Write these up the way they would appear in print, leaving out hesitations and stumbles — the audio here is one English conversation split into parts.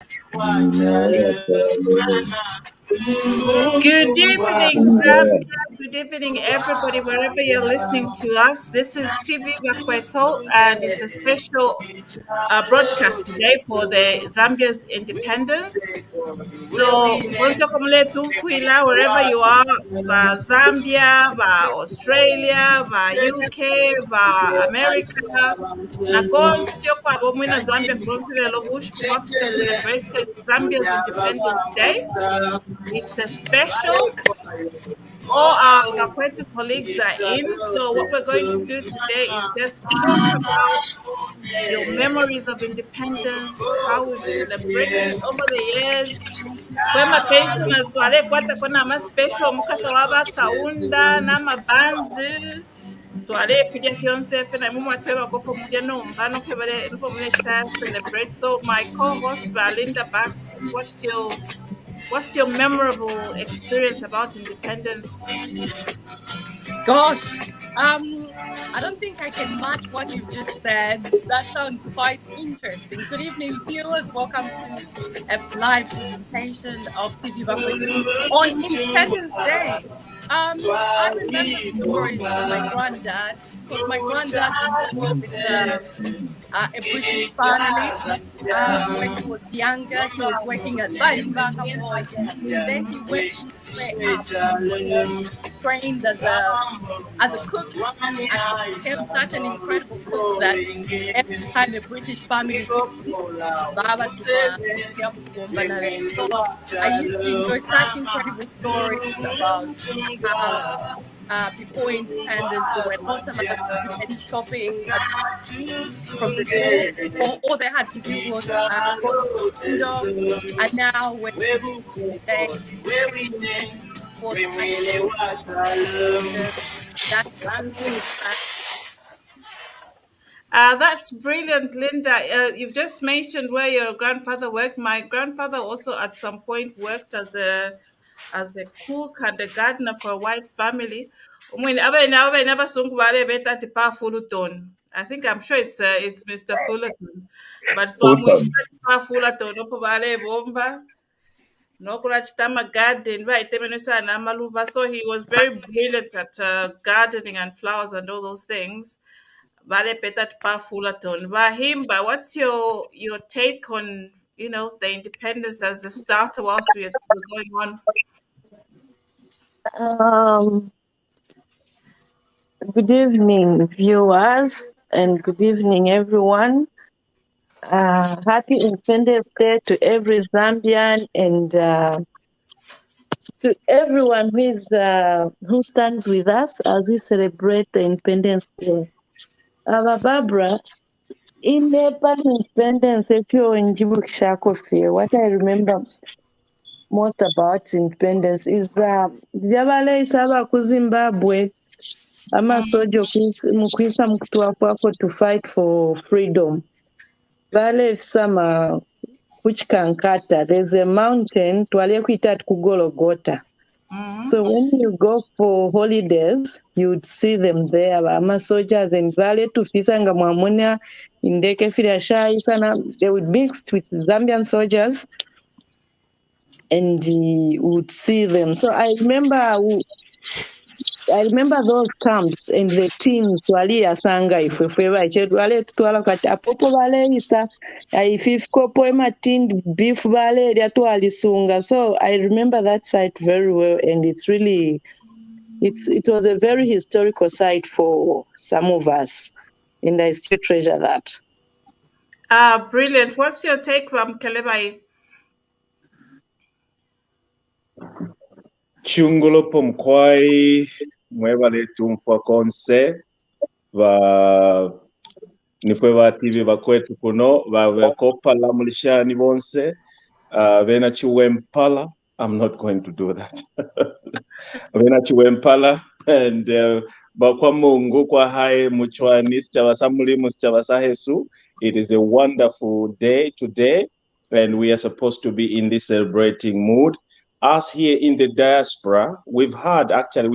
Good evening, Zambia. Good evening, everybody, wherever you're listening to us. This is TV Bakweto, and it's a special broadcast today for the Zambia's independence. So, Bonso Komule Fuila, wherever you are, Zambia, Australia, UK, America, Nakonti kwabo mwina Zambia kulonselelo bush to celebrate Zambia's Independence Day. It's a special. All our Kakwetu colleagues are in. So what we're going to do today is just talk about your memories of independence, how we've celebrated over the years. Kwema pensioners twale kwata kona ama special mukata waba kaunda na mabanzi twale fidia fiance fena mumu atweba gofo mudia no mbano febale nufo mune celebrate. So my co-host Valinda Bax, what's your memorable experience about independence? Gosh, I don't think I can match what you've just said. That sounds quite interesting. Good evening, viewers. Welcome to a live presentation of TV Bakwetu on Independence Day. I remember stories from my granddad because my granddad was with a British family. When he was younger, he was working at Balimbanga Boy. Then he went way up, trained as a cook, and became such an incredible cook that every time a British family Baba so I used to enjoy such incredible stories about how before independence they were not allowed to do any shopping from the store. All they had to do was go to the window. And now when they for That's brilliant, Linda. You've just mentioned where your grandfather worked. My grandfather also at some point worked as a cook and a gardener for a white family. I'm sure it's Mr. Fullerton. But Fulton. Fullerton opo bale bomba nokulachitama garden vaitemenesa maluba. So he was very brilliant at gardening and flowers and all those things. Vale Petat Pa Fullerton. Bahimba, what's your take on the independence as a starter whilst we're going on? Good evening, viewers, and good evening, everyone. Happy Independence Day to every Zambian and to everyone who stands with us as we celebrate the Independence Day. Barbara, in Nepal Independence, if you're in Djibouti, what I remember most about independence is Jabale Isaba ku Zimbabwe. Amasoja mukwisa mukutwa kwako to fight for freedom. Vale sama kuchikankata. There's a mountain twale kuita kugologota. So when you go for holidays, you'd see them there. Ama soldiers and vale tufisanga mwamunya indeke filasha sana. They would mix with Zambian soldiers, and you would see them. So I remember those camps and the teams waliyasanga ifwe bache wale tutwala kati apopo baleyisa ififikopo ematined beef bale lyatwalisunga. So I remember that site very well, and it was a very historical site for some of us, and I still treasure that. Brilliant. What's your take, Kelebai? Chungolopo mkwai mwebale tumfwa konse nifwe ba TV bakwetu kuno bakopa lamulishani bonse bena chiwempala. I'm not going to do that. Bena chiwempala and bakwa mungu kwa hai muchwani sichabasamulimu sichabasahesu. It is a wonderful day today, and we are supposed to be in this celebrating mood. Us here in the diaspora, we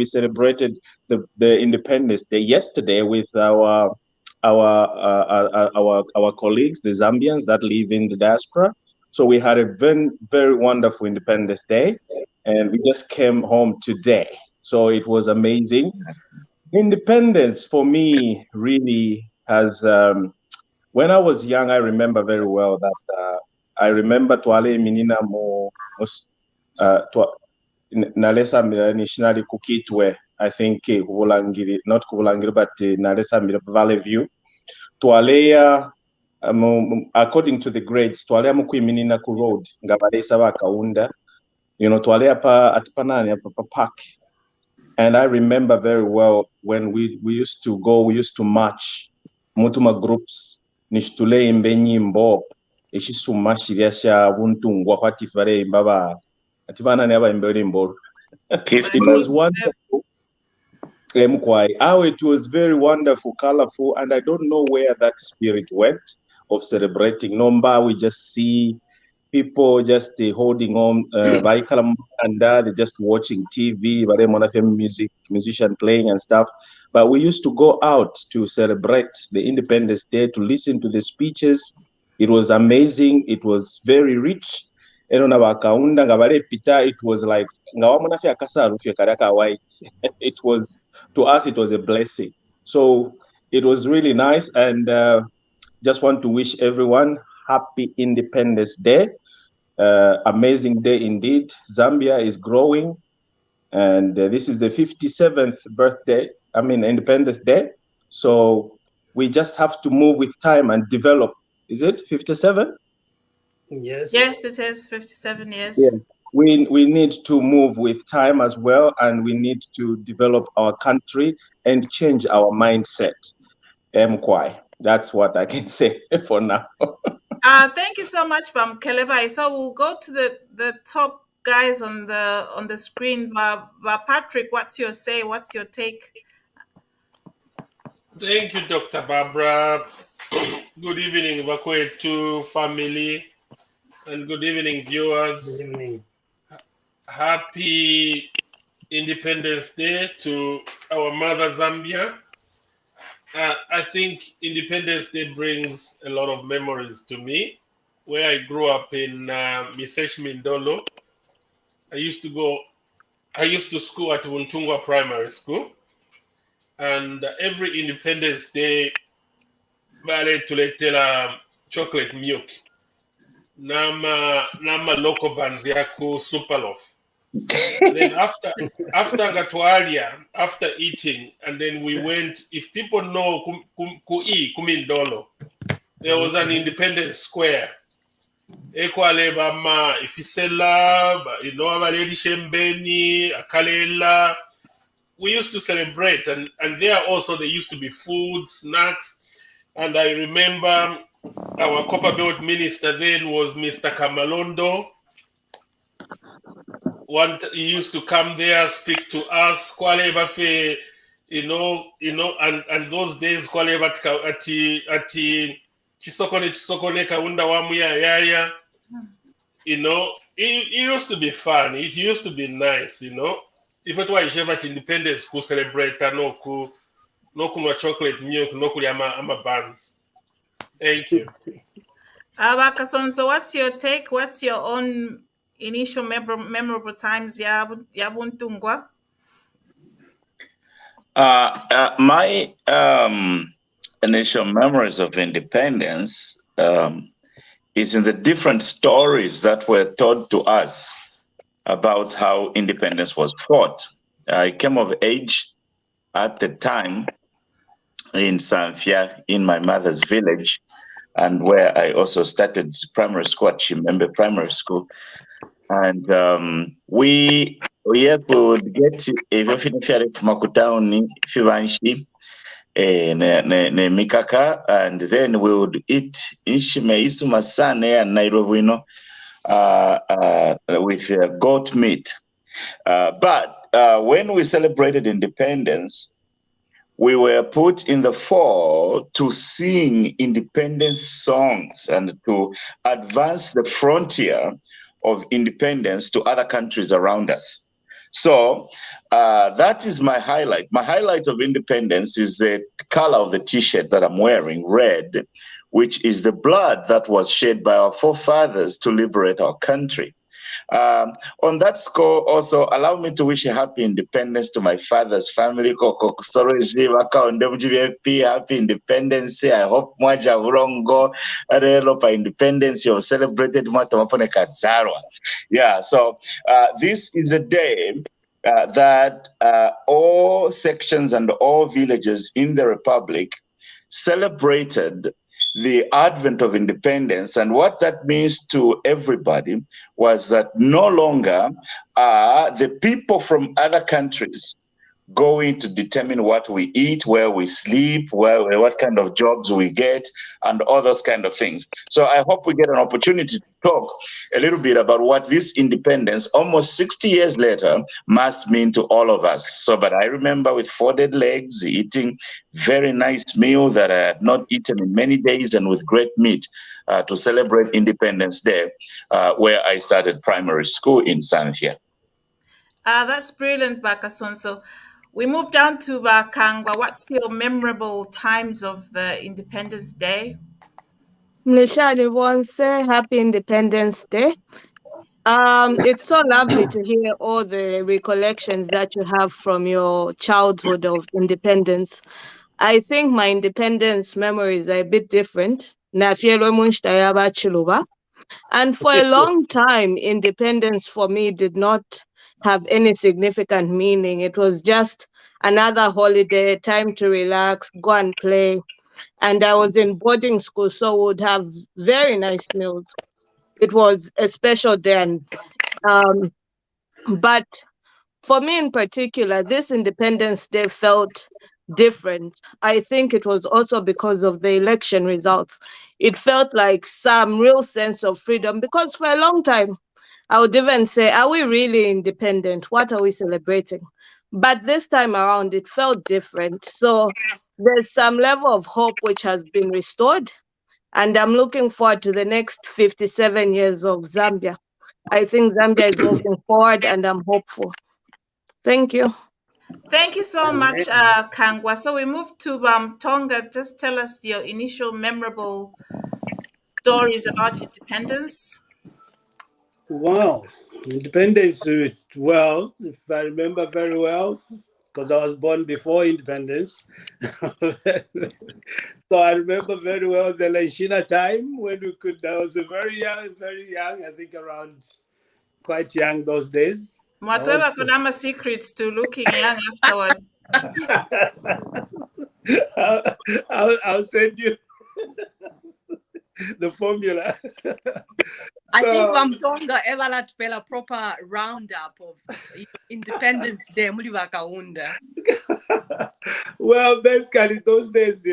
celebrated the Independence Day yesterday with our colleagues, the Zambians that live in the diaspora. So we had a very, very wonderful Independence Day, and we just came home today. So it was amazing. Independence for me really has. When I was young, I remember very well that I remember twale minina twa, nalesa mira nationally kukitwe. I think kubulangiri, not kubulangiri, but nalesa mira Valley View. Twalea according to the grades twalea mukwiminina ku road nga balesa bakaunda, twalea pa atipanani pa park. And I remember very well when we used to march mutuma groups nishituleimba enyimbo eshisuma shiria sha buntungwa kwati vareimba ba atipanani abaimba erimbo. It was wonderful. It was very wonderful, colorful, and I don't know where that spirit went of celebrating. Nomba, we just see people just holding on, and they're just watching TV, but then musician playing and stuff. But we used to go out to celebrate the Independence Day, to listen to the speeches. It was amazing. It was very rich. It was like it was, to us, it was a blessing. So it was really nice, and just want to wish everyone happy Independence Day. Amazing day indeed. Zambia is growing, and this is the 57th Independence Day. So we just have to move with time and develop. Is it 57? Yes, it is 57 years. Yes, we need to move with time as well, and we need to develop our country and change our mindset. Mkwai. That's what I can say for now. Thank you so much, Bam Kelevai. So we'll go to the top guys on the screen. Patrick, what's your say? What's your take? Thank you, Dr. Barbara. Good evening, Bakwetu family, and good evening, viewers. Good evening. Happy Independence Day to our mother Zambia. I think Independence Day brings a lot of memories to me. Where I grew up in Misesh Mindolo, I used to school at Wuntungwa Primary School, and every Independence Day, bale tuletela chocolate milk. Nama local bands yaku Superloaf. Then after eating, and then we went, if people know Kumindolo, there was an Independence Square. Ekwale bama ifisela, abaleli shembeni, akalela. We used to celebrate, and there also there used to be food, snacks, and I remember our Copper Belt minister then was Mr. Kamalondo. He used to come there, speak to us. Kwale bafe, and those days kwale ati chisokone kaunda wamu ya. It used to be fun. It used to be nice, If it was at Independence, who celebrate no kunwa chocolate milk, no ama buns. Thank you. Abakason, so what's your take? What's your own initial memorable times? Yabuntungwa? My initial memories of independence is in the different stories that were told to us about how independence was fought. I came of age at the time in Sanfia, in my mother's village, and where I also started primary school at Chimembe Primary School. And we could get makutaoni fivanshi ne mikaka, and then we would eat ishimeisu masane and Nairobi, with goat meat. But when we celebrated independence, we were put in the fore to sing independence songs and to advance the frontier of independence to other countries around us. So that is my highlight. My highlight of independence is the color of the t-shirt that I'm wearing, red, which is the blood that was shed by our forefathers to liberate our country. On that score, also allow me to wish a happy independence to my father's family. Happy independence. I hope mwaja urongo rero pa independence you celebrated mwata mapone kadzarwa. Yeah, so this is a day that all sections and all villages in the Republic celebrated the advent of independence. And what that means to everybody was that no longer are the people from other countries going to determine what we eat, where we sleep, what kind of jobs we get, and all those kind of things. So I hope we get an opportunity to talk a little bit about what this independence, almost 60 years later, must mean to all of us. So, but I remember with folded legs, eating very nice meal that I had not eaten in many days, and with great meat to celebrate Independence Day, where I started primary school in Zambia. That's brilliant, Bakasonso. We move down to Bakangwa. What's your memorable times of the Independence Day? Mlishani wants happy Independence Day. It's so lovely to hear all the recollections that you have from your childhood of independence. I think my independence memories are a bit different. Nafielwe munshitayaba chiluba. And for a long time, independence for me did not have any significant meaning. It was just another holiday, time to relax, go and play. And I was in boarding school, so would have very nice meals. It was a special day. But for me in particular, this Independence Day felt different. I think it was also because of the election results. It felt like some real sense of freedom, because for a long time, I would even say, are we really independent? What are we celebrating? But this time around, it felt different. So there's some level of hope which has been restored. And I'm looking forward to the next 57 years of Zambia. I think Zambia is moving forward, and I'm hopeful. Thank you. Thank you so much, Kangwa. So we move to Tonga. Just tell us your initial memorable stories about independence. Wow, independence. Well, if I remember very well, because I was born before independence. So I remember very well the Lenshina time when we could. I was very young. I think around quite young those days. Whatever Konama secrets to looking young afterwards. I'll send you the formula. I think Wamtonga ever let a proper roundup of Independence Day. Well, basically those days,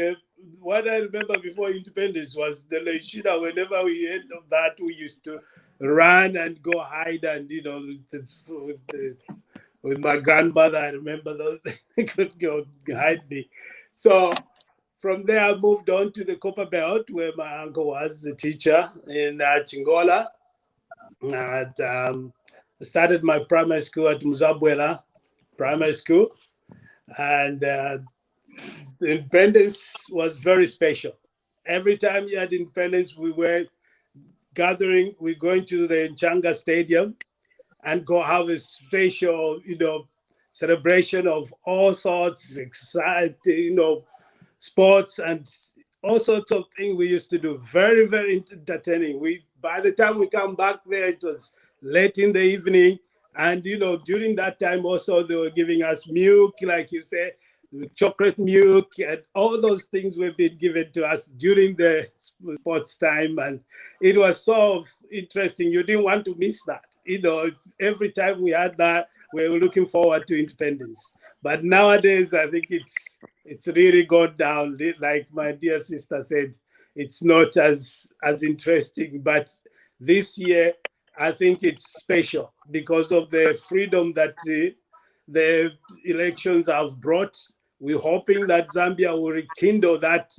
what I remember before independence was the Lenshina. Whenever we end of that, we used to run and go hide, and with my grandmother, I remember those they could go hide me. So from there, I moved on to the Copper Belt, where my uncle was a teacher in Chingola. And I started my primary school at Muzabwela Primary School, and the independence was very special. Every time you had independence, we were gathering, we're going to the Nchanga Stadium and go have a special, celebration of all sorts, exciting, sports and all sorts of things we used to do. Very, very entertaining. By the time we come back there, it was late in the evening. And, during that time also, they were giving us milk, like you say, chocolate milk, and all those things were being given to us during the sports time. And it was so interesting. You didn't want to miss that. Every time we had that, we were looking forward to independence. But nowadays, I think it's really gone down. Like my dear sister said, it's not as interesting. But this year, I think it's special because of the freedom that the elections have brought. We're hoping that Zambia will rekindle that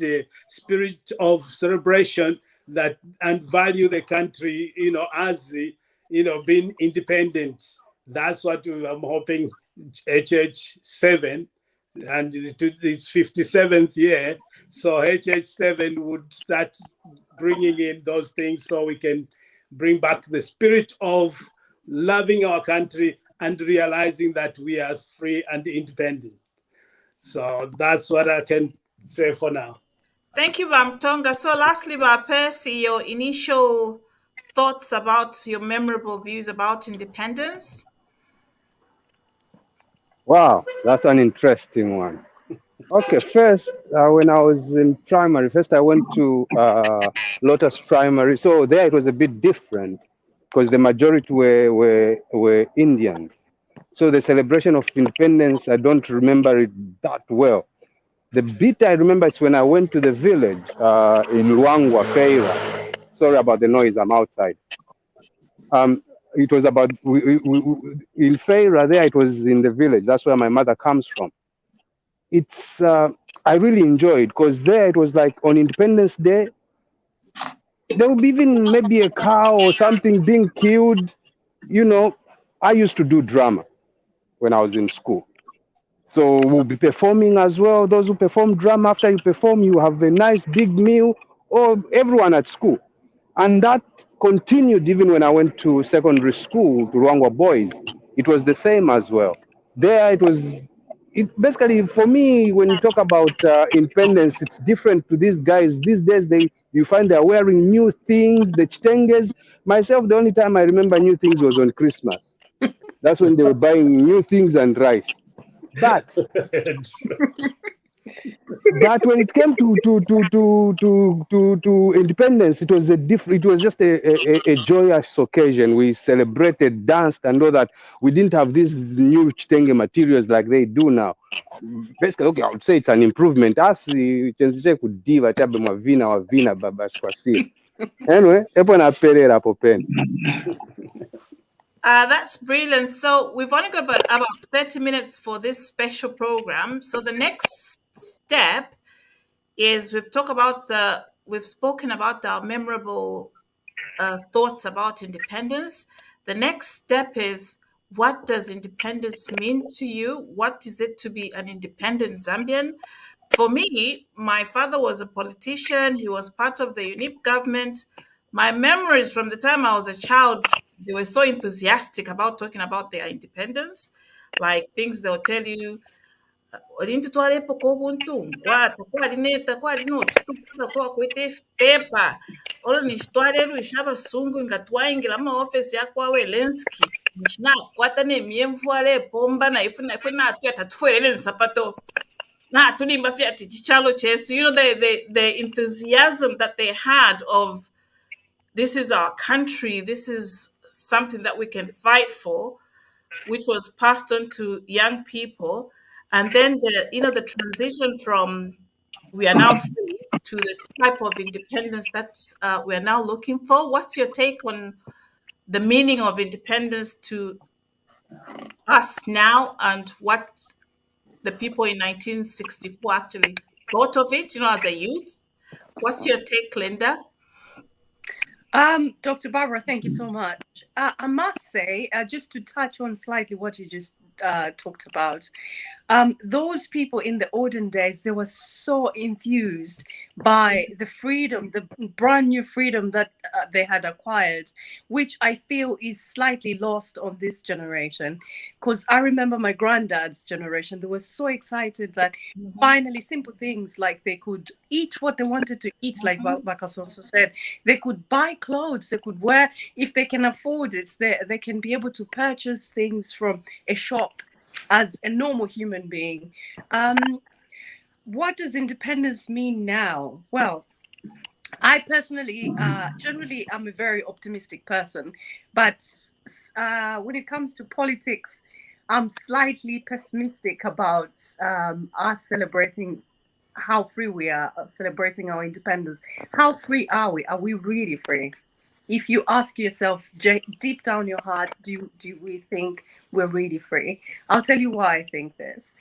spirit of celebration and value the country, as being independent. That's what I'm hoping. HH7 and its 57th year So HH7 would start bringing in those things so we can bring back the spirit of loving our country and realizing that we are free and independent. So that's what I can say for now. Thank you, Bamtonga. So lastly, Percy, your initial thoughts about your memorable views about independence? Wow, that's an interesting one. Okay, first, when I was in primary, first I went to Lotus Primary. So there it was a bit different because the majority were Indians. So the celebration of independence, I don't remember it that well. The bit I remember is when I went to the village in Luangwa, Feira. Sorry about the noise, I'm outside. It was about, in Feira there, it was in the village. That's where my mother comes from. It's, I really enjoyed because there it was like on Independence Day, there would be even maybe a cow or something being killed. You know, I used to do drama when I was in school. So we'll be performing as well. Those who perform drama, after you perform, you have a nice big meal, or everyone at school. And that continued even when I went to secondary school, to Ruangwa Boys. It was the same as well. There it was, basically for me, when you talk about independence, it's different to these guys. These days, you find they're wearing new things, the chitenges. Myself, the only time I remember new things was on Christmas. That's when they were buying new things and rice. But when it came to independence, it was it was just a joyous occasion. We celebrated, danced, and all that. We didn't have these new chitenge materials like they do now. Basically, okay, I would say it's an improvement. As could diva chabe mavina wavina baba swasi. Anyway, That's brilliant. So we've only got about 30 minutes for this special program. So the next step is we've spoken about our memorable thoughts about independence. The next step is, what does independence mean to you? What is it to be an independent Zambian? For me, my father was a politician. He was part of the UNIP government. My memories from the time I was a child, they were so enthusiastic about talking about their independence, like things they'll tell you, olintitwalepo kobuntu kwata kwalineta kwalinotitukuza twakwete pepa olo nixitwalelo ixa vasungu ingatwaingila maofesi yakwawe lenski nixinakwata nemiemvu alepomba na ife natuya tatufuelele nsapato na tulimba fiati chichalo chesu. The enthusiasm that they had of, this is our country, this is something that we can fight for, which was passed on to young people. And then the transition from we are now free to the type of independence that we are now looking for. What's your take on the meaning of independence to us now, and what the people in 1964 actually thought of it, as a youth? What's your take, Linda? Dr. Barbara, thank you so much. I must say, just to touch on slightly what you just talked about, those people in the olden days, they were so enthused by the freedom, the brand new freedom that they had acquired, which I feel is slightly lost on this generation. Because I remember my granddad's generation, they were so excited that finally simple things like they could eat what they wanted to eat, like Vakas also said, they could buy clothes, they could wear, if they can afford it, they can be able to purchase things from a shop as a normal human being. What does independence mean now? Well, I personally, generally, I'm a very optimistic person, but when it comes to politics, I'm slightly pessimistic about us celebrating how free we are, celebrating our independence. How free are we? Are we really free? If you ask yourself deep down your heart, do we think we're really free? I'll tell you why I think this.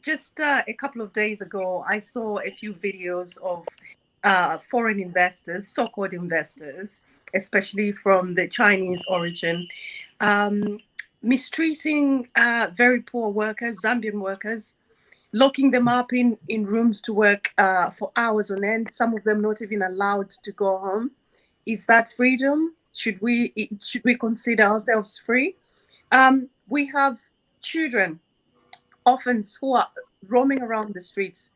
Just a couple of days ago, I saw a few videos of foreign investors, so-called investors, especially from the Chinese origin, mistreating very poor workers, Zambian workers, locking them up in rooms to work for hours on end, some of them not even allowed to go home. Is that freedom? Should we consider ourselves free? We have children, orphans, who are roaming around the streets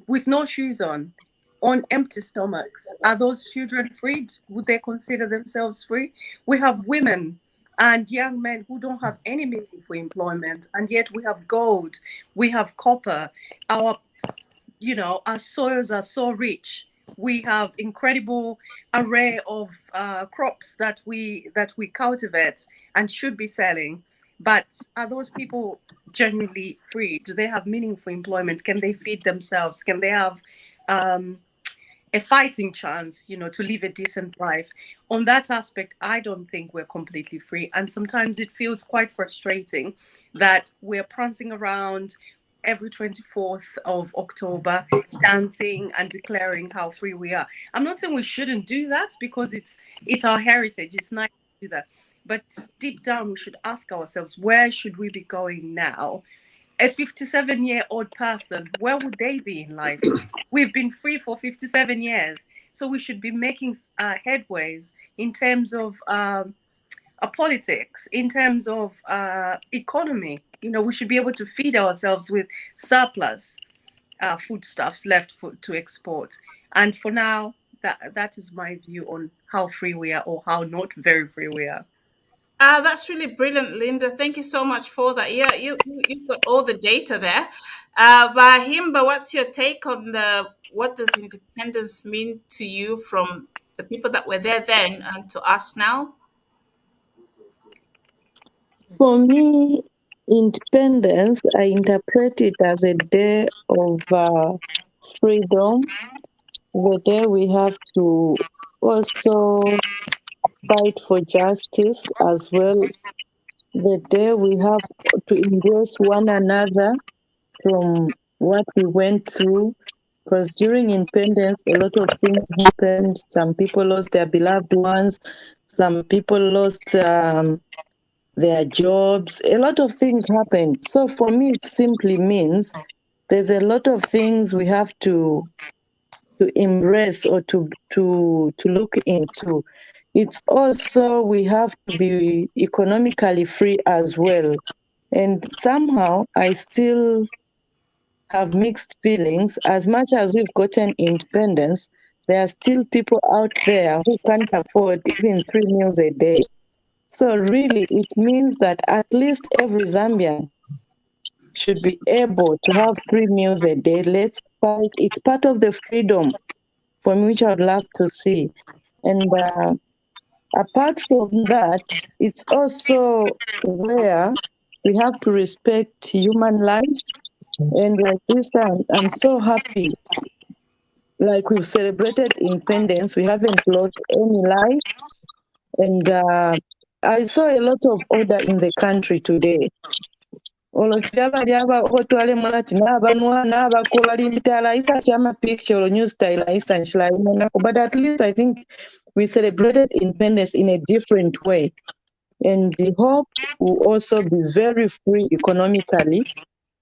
with no shoes on empty stomachs. Are those children freed? Would they consider themselves free? We have women and young men who don't have any meaningful employment, and yet we have gold, we have copper. Our soils are so rich. We have incredible array of crops that we cultivate and should be selling. But are those people genuinely free? Do they have meaningful employment? Can they feed themselves? Can they have a fighting chance, to live a decent life? On that aspect, I don't think we're completely free. And sometimes it feels quite frustrating that we're prancing around every 24th of October, dancing and declaring how free we are. I'm not saying we shouldn't do that, because it's our heritage. It's nice to do that. But deep down, we should ask ourselves, where should we be going now? A 57-year-old person, where would they be in life? We've been free for 57 years. So we should be making headways in terms of politics, in terms of economy. We should be able to feed ourselves with surplus foodstuffs left to export. And for now, that is my view on how free we are, or how not very free we are. That's really brilliant, Linda. Thank you so much for that. Yeah, you've got all the data there. Bahimba, what's your take on what does independence mean to you from the people that were there then and to us now? For me, independence, I interpret it as a day of freedom, the day we have to also fight for justice as well, the day we have to embrace one another from what we went through, because during independence, a lot of things happened. Some people lost their beloved ones, some people lost their jobs, a lot of things happened. So for me, it simply means there's a lot of things we have to embrace or to look into. It's also, we have to be economically free as well. And somehow I still have mixed feelings. As much as we've gotten independence, there are still people out there who can't afford even 3 meals a day. So really, it means that at least every Zambian should be able to have 3 meals a day. Let's fight. It's part of the freedom for me, which I would love to see. And apart from that, it's also where we have to respect human lives. And like this time, I'm so happy. Like, we've celebrated independence, we haven't lost any life. And I saw a lot of order in the country today. But at least I think we celebrated independence in a different way. And the hope will also be very free economically.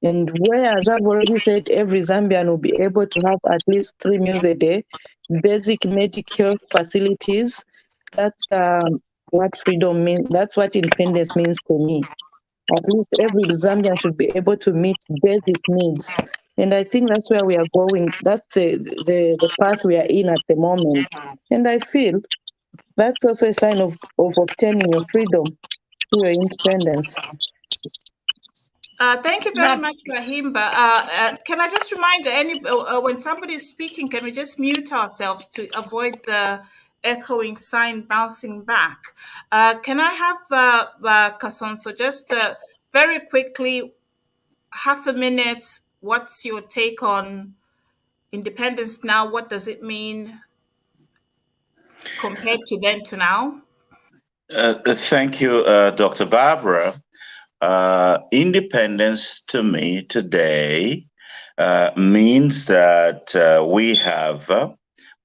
And whereas I've already said every Zambian will be able to have at least 3 meals a day, basic medical facilities, that's what freedom means. That's what independence means to me. At least every Zambian should be able to meet basic needs. And I think that's where we are going. That's the path we are in at the moment. And I feel that's also a sign of obtaining your freedom, your independence. Thank you very much, Rahimba. Can I just remind when somebody is speaking, can we just mute ourselves to avoid the echoing sign bouncing back? Can I have Kasonso just very quickly, half a minute, what's your take on independence now? What does it mean compared to then to now? Thank you, Dr. Barbara. Independence to me today means that we have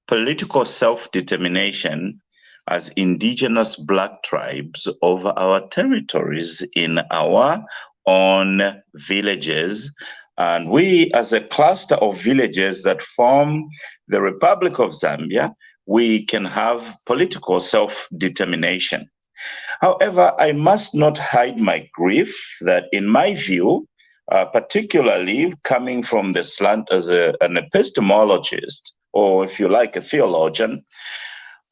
political self-determination as indigenous Black tribes over our territories in our own villages And we, as a cluster of villages that form the Republic of Zambia, we can have political self-determination. However, I must not hide my grief that, in my view, particularly coming from the slant as an epistemologist, or if you like, a theologian,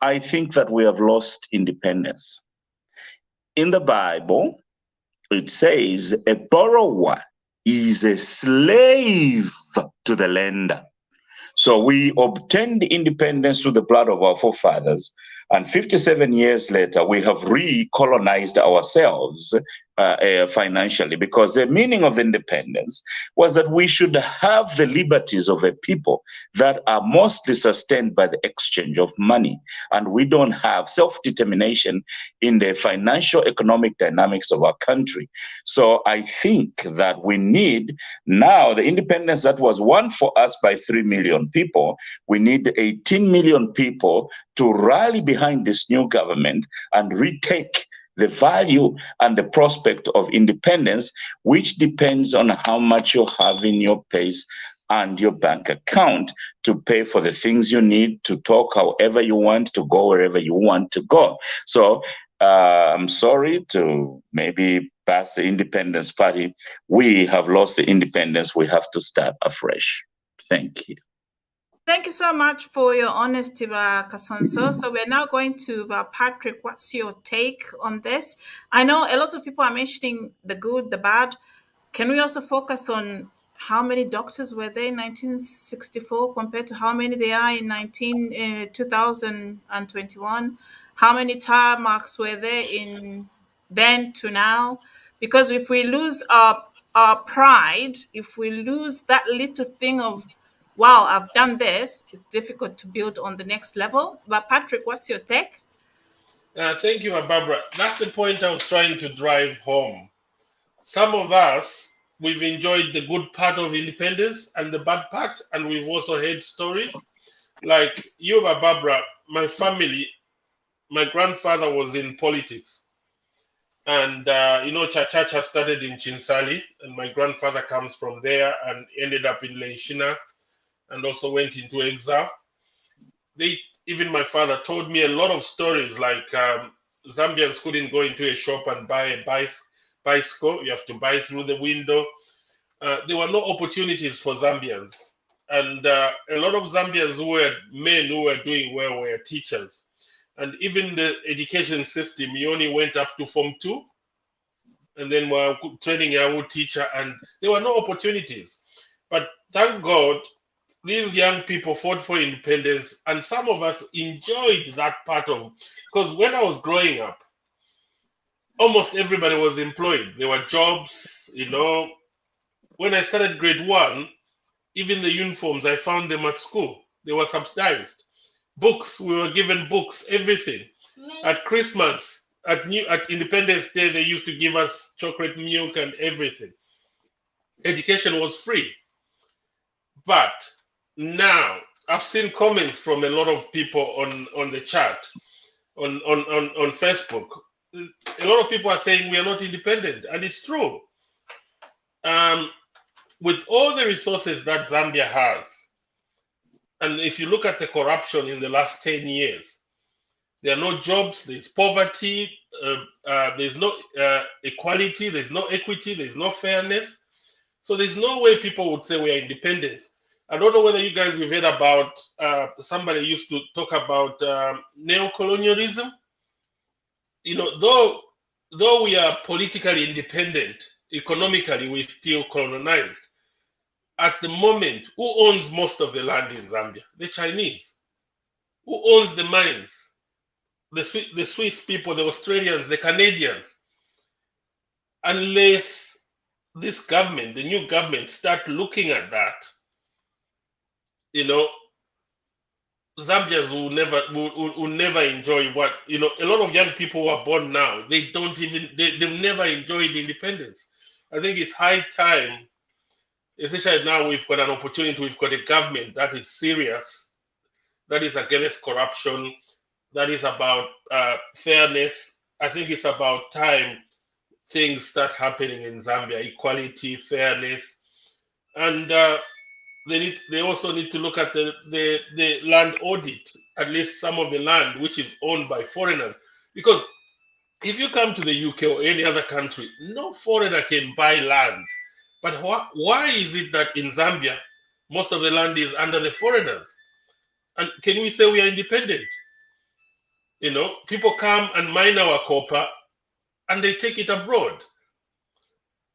I think that we have lost independence. In the Bible, it says a borrower is a slave to the lender. So we obtained independence through the blood of our forefathers. And 57 years later, we have recolonized ourselves financially, because the meaning of independence was that we should have the liberties of a people that are mostly sustained by the exchange of money. And we don't have self-determination in the financial economic dynamics of our country. So I think that we need now the independence that was won for us by 3 million people. We need 18 million people to rally behind this new government and retake the value and the prospect of independence, which depends on how much you have in your purse and your bank account to pay for the things you need, to talk however you want, to go wherever you want to go. So I'm sorry to maybe pass the Independence Party. We have lost the independence. We have to start afresh. Thank you. Thank you so much for your honesty, Kasonso. So we're now going to Patrick. What's your take on this? I know a lot of people are mentioning the good, the bad. Can we also focus on how many doctors were there in 1964 compared to how many there are in 2021? How many tarmacs were there in then to now? Because if we lose our pride, if we lose that little thing of, wow, I've done this, it's difficult to build on the next level. But Patrick, what's your take? Thank you, Barbara. That's the point I was trying to drive home. Some of us, we've enjoyed the good part of independence and the bad part, and we've also heard stories. Like you, Barbara, my family, my grandfather was in politics. And, Chachacha started in Chinsali, and my grandfather comes from there and ended up in Lenshina and also went into exile. Even my father told me a lot of stories, like Zambians couldn't go into a shop and buy a bicycle. You have to buy through the window. There were no opportunities for Zambians. And a lot of Zambians who were men who were doing well were teachers. And even the education system, you only went up to Form 2, and then were training a teacher, and there were no opportunities. But thank God, these young people fought for independence, and some of us enjoyed that part of, because when I was growing up, almost everybody was employed. There were jobs, When I started grade 1, even the uniforms, I found them at school. They were subsidized. Books, we were given books, everything. At Christmas, at Independence Day, they used to give us chocolate milk and everything. Education was free. But now, I've seen comments from a lot of people on the chat, on Facebook. A lot of people are saying we are not independent, and it's true. With all the resources that Zambia has, and if you look at the corruption in the last 10 years, there are no jobs, there's poverty, there's no equality, there's no equity, there's no fairness. So there's no way people would say we are independent. I don't know whether you guys have heard about, somebody used to talk about neocolonialism. Though we are politically independent, economically we're still colonized. At the moment, who owns most of the land in Zambia? The Chinese. Who owns the mines? The Swiss people, the Australians, the Canadians. Unless this government, the new government, start looking at that, Zambians will never enjoy what, a lot of young people who are born now, they've never enjoyed independence. I think it's high time, especially now we've got an opportunity, we've got a government that is serious, that is against corruption, that is about fairness. I think it's about time things start happening in Zambia, equality, fairness. and they also need to look at the land audit, at least some of the land which is owned by foreigners, because if you come to the UK or any other country, no foreigner can buy land. But why is it that in Zambia most of the land is under the foreigners? And can we say we are independent? People come and mine our copper and they take it abroad.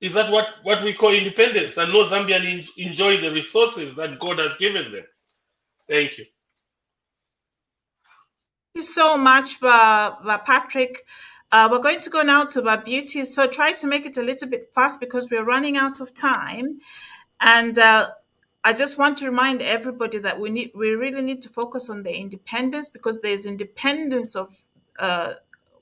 Is that what we call independence? And no Zambian enjoy the resources that God has given them. Thank you. Thank you so much, Patrick. We're going to go now to Beauty. So try to make it a little bit fast because we're running out of time. And I just want to remind everybody that we really need to focus on the independence, because there's independence of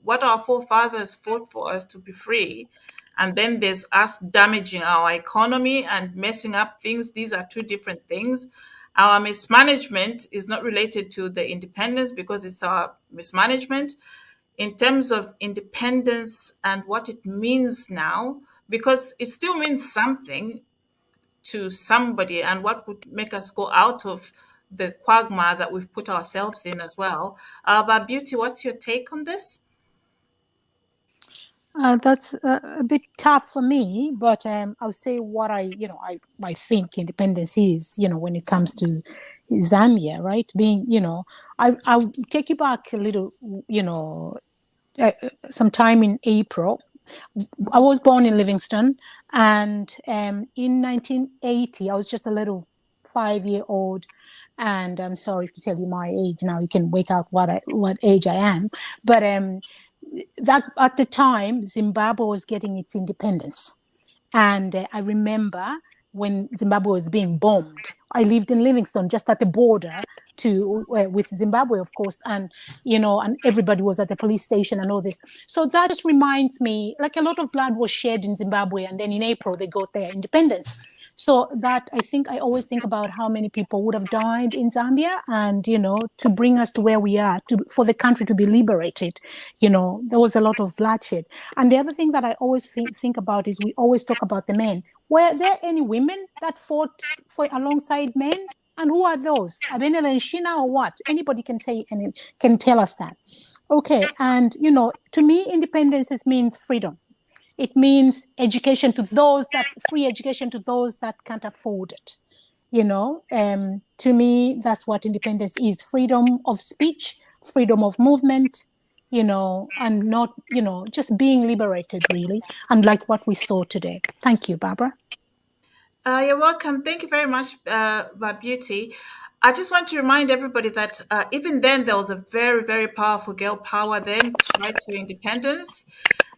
what our forefathers fought for us to be free. And then there's us damaging our economy and messing up things. These are two different things. Our mismanagement is not related to the independence because it's our mismanagement. In terms of independence and what it means now, because it still means something to somebody, and what would make us go out of the quagmire that we've put ourselves in as well. But Beauty, what's your take on this? That's a bit tough for me, but I'll say what I think independence is, when it comes to Zambia, right? Being, I'll take you back a little, sometime in April. I was born in Livingston, and in 1980, I was just a little 5-year-old. And I'm sorry to tell you my age now. You can work out what age I am, but that at the time Zimbabwe was getting its independence, and I remember when Zimbabwe was being bombed. I lived in Livingston, just at the border with Zimbabwe, of course, and and everybody was at the police station and all this. So that just reminds me, like, a lot of blood was shed in Zimbabwe, and then in April they got their independence. So that, I think, I always think about how many people would have died in Zambia, and to bring us to where we are, for the country to be liberated. There was a lot of bloodshed. And the other thing that I always think about is, we always talk about the men. Were there any women that fought alongside men? And who are those? Abenela and Shina, or what? Anybody can tell us that. Okay, and to me, independence means freedom. It means education to those free education to those that can't afford it. To me, that's what independence is: freedom of speech, freedom of movement, and not, just being liberated, really, unlike what we saw today. Thank you, Barbara. You're welcome. Thank you very much, Beauty. I just want to remind everybody that even then there was a very, very powerful girl power then to fight for independence.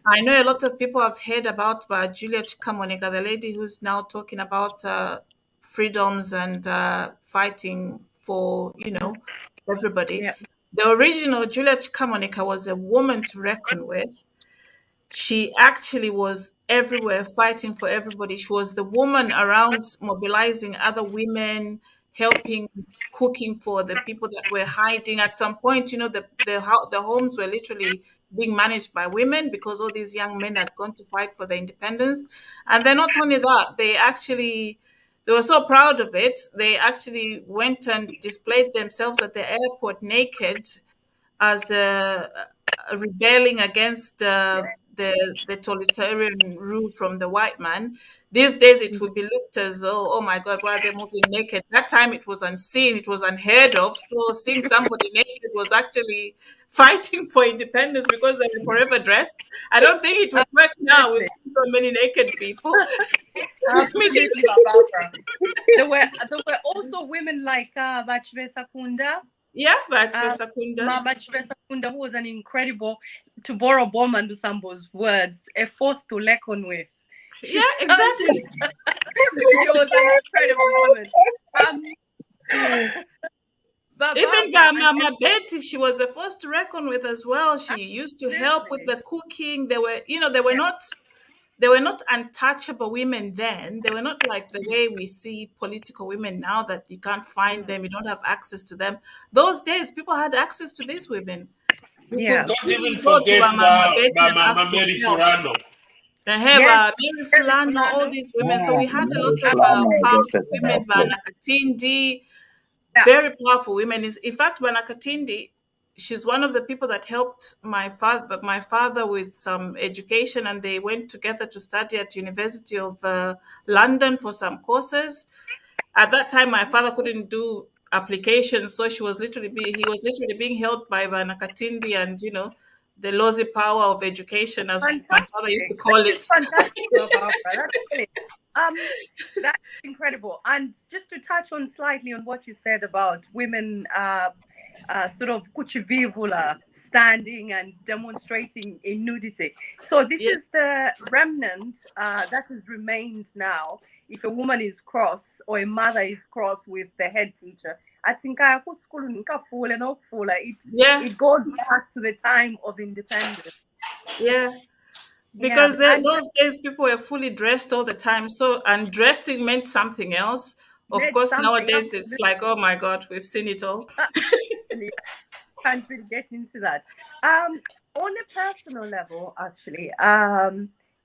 I know a lot of people have heard about Juliet Kamonika, the lady who's now talking about freedoms and fighting for, everybody. Yeah. The original Juliet Kamonika was a woman to reckon with. She actually was everywhere fighting for everybody. She was the woman around mobilizing other women, helping, cooking for the people that were hiding. At some point, the homes were literally being managed by women because all these young men had gone to fight for their independence. And then not only that, they were so proud of it. They actually went and displayed themselves at the airport naked as rebelling against the totalitarian rule from the white man. These days, it would be looked as, oh my God, why are they moving naked? That time, it was unseen, it was unheard of. So seeing somebody naked was actually fighting for independence because they were forever dressed. I don't think it would work now with so many naked people. Absolutely, Barbara. There were also women like Bachwe Sakunda. Yeah, Bachwe Sakunda. Bachwe Sakunda, who was an incredible, to borrow Bowman Dusambo's words, a force to reckon with. Yeah, exactly. She was an incredible woman. Even by Mama Betty, she was the first to reckon with as well. She used to help with the cooking. They were not untouchable women then. They were not like the way we see political women now, that you can't find them, you don't have access to them. Those days, people had access to these women. Don't even forget Mama Mary Furano. Naheba, Yes, Mary Mary Fulano, all Fulano. these women. So we had a lot Mary of Fulano, powerful Dr. women, Tabakwe. Banakatindi, Yeah. very powerful women. In fact, Banakatindi, she's one of the people that helped my father with some education, and they went together to study at University of London for some courses. At that time, my father couldn't do applications, so he was literally being held by Banakatindi, and the lousy power of education, as my father used to Fantastic. call That is it. fantastic, Barbara. That's brilliant. That's incredible. And just to touch on slightly on what you said about women sort of kuchivivula standing and demonstrating in nudity. So this Yes, is the remnant that has remained now. If a woman is cross or a mother is cross with the head teacher, I think yeah, it goes back to the time of independence. yeah. Yeah, Because and those days people were fully dressed all the time. So undressing meant something else. Of made course, something nowadays it's absolutely. like, oh my God, we've seen it all. Yeah, can't really get into that. On a personal level, actually,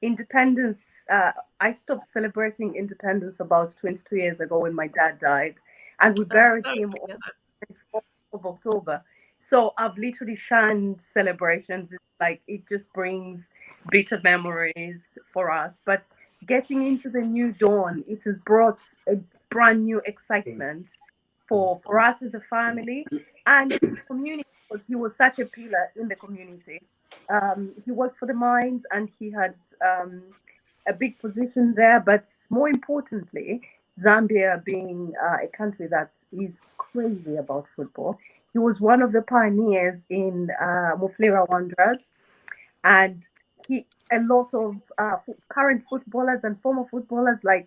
independence. I stopped celebrating independence about 22 years ago when my dad died, and we buried Sorry him to on hear that. the 24th of October. So I've literally shunned celebrations. It's like it just brings bitter memories for us. But getting into the new dawn, it has brought a brand new excitement for us as a family and community, because he was such a pillar in the community. He worked for the mines and he had a big position there. But more importantly, Zambia being a country that is crazy about football, he was one of the pioneers in Muflira Wanderers, and a lot of current footballers and former footballers like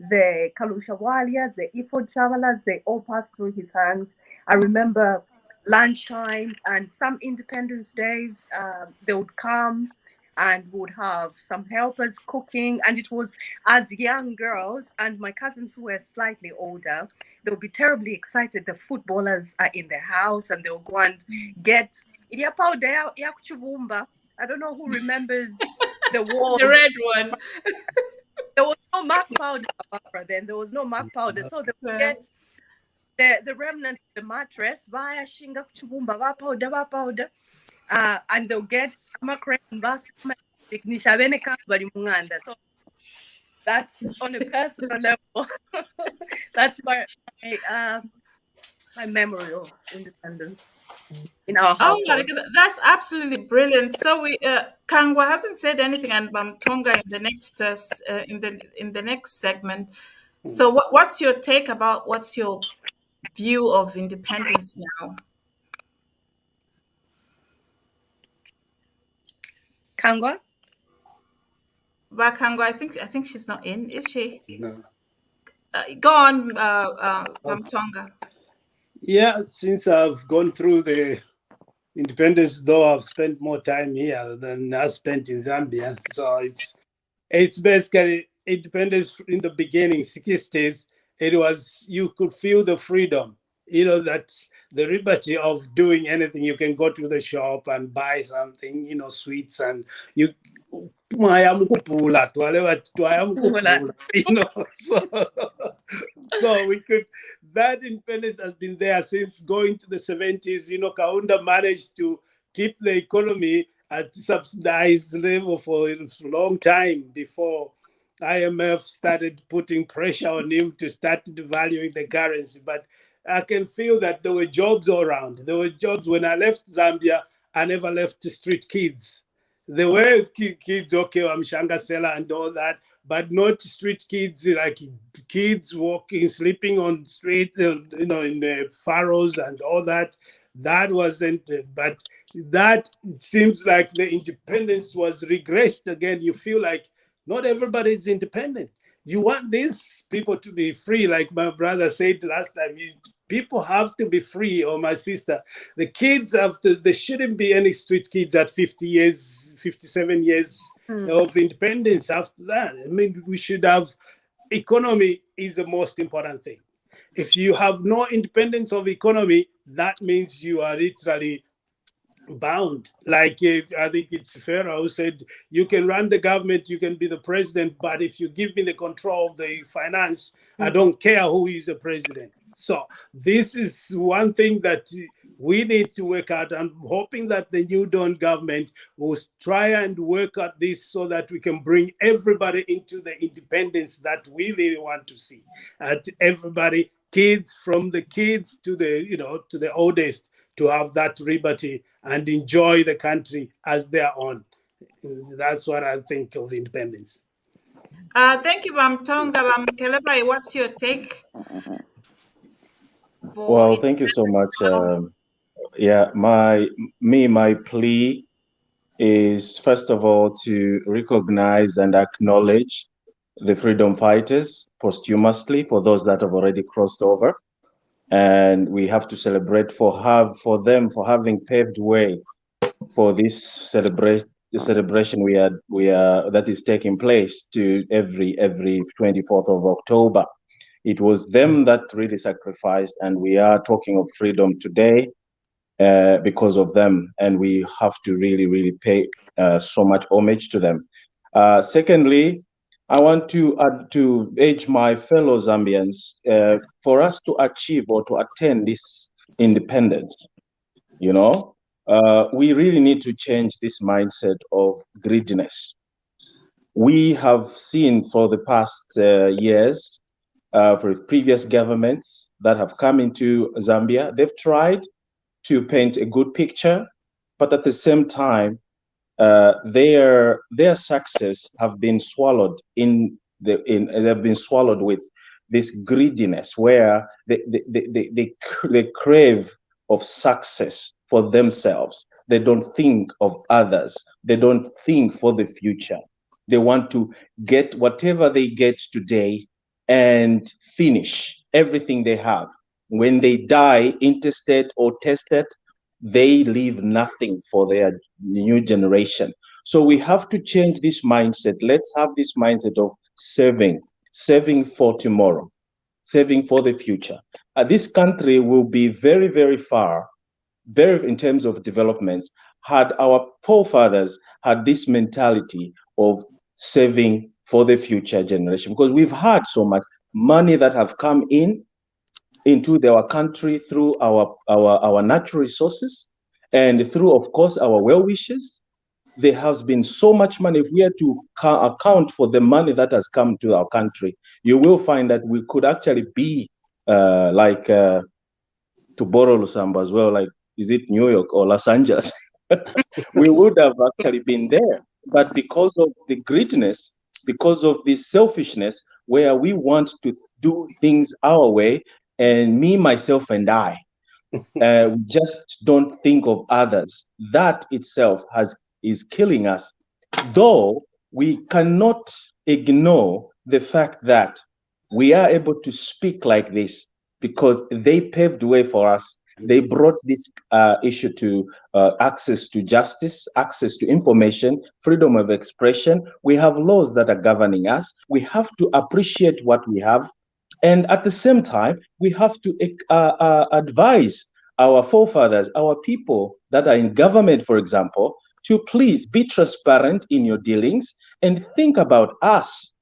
the Kalusha Walias, the Ifod Chavalas, they all passed through his hands. I remember lunchtimes and some Independence Days, they would come and would have some helpers cooking. And it was as young girls and my cousins who were slightly older, they would be terribly excited. The footballers are in the house and they'll go and get iria powder ya kuchubumba. I don't know who remembers the The wars. red one. There was no mark powder, Barbara, then. There was no mark powder. So they would Yeah. get the remnant of the mattress, via shinga kuchubumba, va powder, and they'll get mackerel and bass. So that's on a personal level. That's my memory of independence in our Oh my household. God, that's absolutely brilliant. So we Kangwa hasn't said anything, and Tonga in the next in the next segment. So what's your take about what's your view of independence now? Kangwa? But Kangwa, I think she's not in, is she? No. Go on, Okay. Tonga. Yeah, since I've gone through the independence, though I've spent more time here than I spent in Zambia. So it's basically independence in the beginning, 60s. It was, you could feel the freedom, that the liberty of doing anything. You can go to the shop and buy something, sweets, and you so, so we could, that independence has been there since going to the 70s. Kaunda managed to keep the economy at subsidized level for a long time before IMF started putting pressure on him to start devaluing the currency. But I can feel that there were jobs all around. There were jobs. When I left Zambia, I never left the street kids. There were kids, okay, I'm Shangasela and all that, but not street kids, like kids walking, sleeping on street, in the furrows and all that. That wasn't, but that seems like the independence was regressed again. You feel like not everybody is independent. You want these people to be free, like my brother said last time. People have to be free, or my sister. The kids have to, there shouldn't be any street kids at 50 years, 57 years of independence after that. I mean, we should have, economy is the most important thing. If you have no independence of economy, that means you are literally bound. Like I think it's Pharaoh who said, "You can run the government, you can be the president, but if you give me the control of the finance, I don't care who is the president." So this is one thing that we need to work out. I'm hoping that the New Dawn government will try and work at this so that we can bring everybody into the independence that we really want to see. At everybody, kids, from the kids to the to the oldest, to have that liberty and enjoy the country as their own. That's what I think of independence. Thank you, Tonga. Kelebai, what's your take for Well, thank you so independence much. now? Yeah, my plea is first of all to recognize and acknowledge the freedom fighters posthumously for those that have already crossed over, and we have to celebrate for them for having paved way for this celebration we are that is taking place to every 24th of October. It was them that really sacrificed, and we are talking of freedom today because of them, and we have to really pay so much homage to them. Secondly, I want to urge my fellow Zambians for us to achieve or to attain this independence. We really need to change this mindset of greediness. We have seen for the past years, for previous governments that have come into Zambia, they've tried to paint a good picture, but at the same time, their success have been swallowed they've been swallowed with this greediness where they crave of success for themselves. They don't think of others. They don't think for the future. They want to get whatever they get today and finish everything they have. When they die, intestate or tested, they leave nothing for their new generation. So we have to change this mindset. Let's have this mindset of saving for tomorrow, saving for the future. This country will be very far, very in terms of developments, had our forefathers had this mentality of saving for the future generation, because we've had so much money that have come into our country through our natural resources and through, of course, our well wishes. There has been so much money. If we are to account for the money that has come to our country, you will find that we could actually be to borrow Lusamba as well, like, is it New York or Los Angeles? We would have actually been there. But because of the greediness, because of this selfishness, where we want to do things our way, and me, myself, and I, we just don't think of others. That itself is killing us. Though we cannot ignore the fact that we are able to speak like this because they paved the way for us. They brought this issue to access to justice, access to information, freedom of expression. We have laws that are governing us. We have to appreciate what we have. And at the same time, we have to advise our forefathers, our people that are in government, for example, to please be transparent in your dealings and think about us.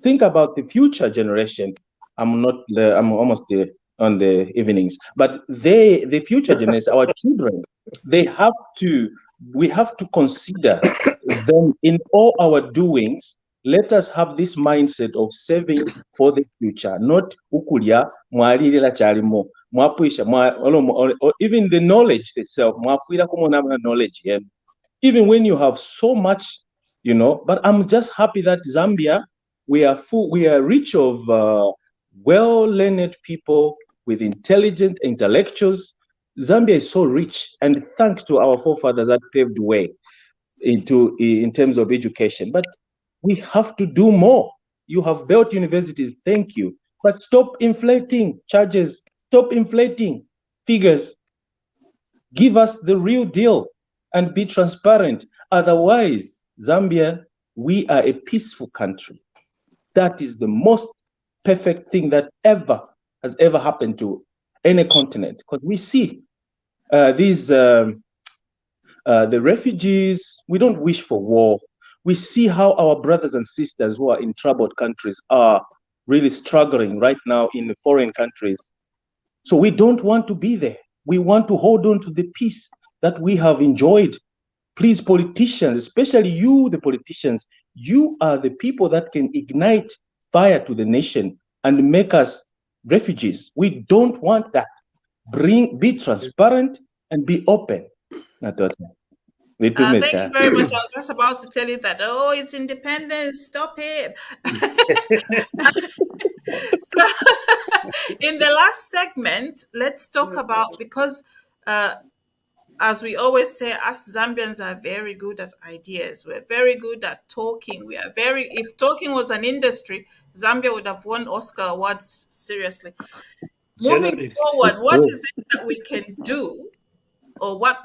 Think about the future generation. I'm almost on the evenings, but the future generation, our children, we have to consider them in all our doings. Let us have this mindset of saving for the future, not ukulia mwalirira charimo mwapuisha or even the knowledge itself mwafuira kumona knowledge yenu. Even when you have so much, but I'm just happy that Zambia, we are rich of well-learned people with intelligent intellectuals. Zambia is so rich, and thanks to our forefathers that paved the way in terms of education. But we have to do more. You have built universities, thank you. But stop inflating charges, stop inflating figures. Give us the real deal and be transparent. Otherwise, Zambia, we are a peaceful country. That is the most perfect thing that has ever happened to any continent. Because we see these The refugees, we don't wish for war. We see how our brothers and sisters who are in troubled countries are really struggling right now in the foreign countries. So we don't want to be there. We want to hold on to the peace that we have enjoyed. Please, politicians, especially you, the politicians, you are the people that can ignite fire to the nation and make us refugees. We don't want that. Be transparent and be open. Thank you very much. I was just about to tell you that, oh, it's independence. Stop it. So, in the last segment, let's talk about, because as we always say, us Zambians are very good at ideas. We're very good at talking. If talking was an industry, Zambia would have won Oscar awards, seriously. Moving Journalist. forward, what is it that we can do, or what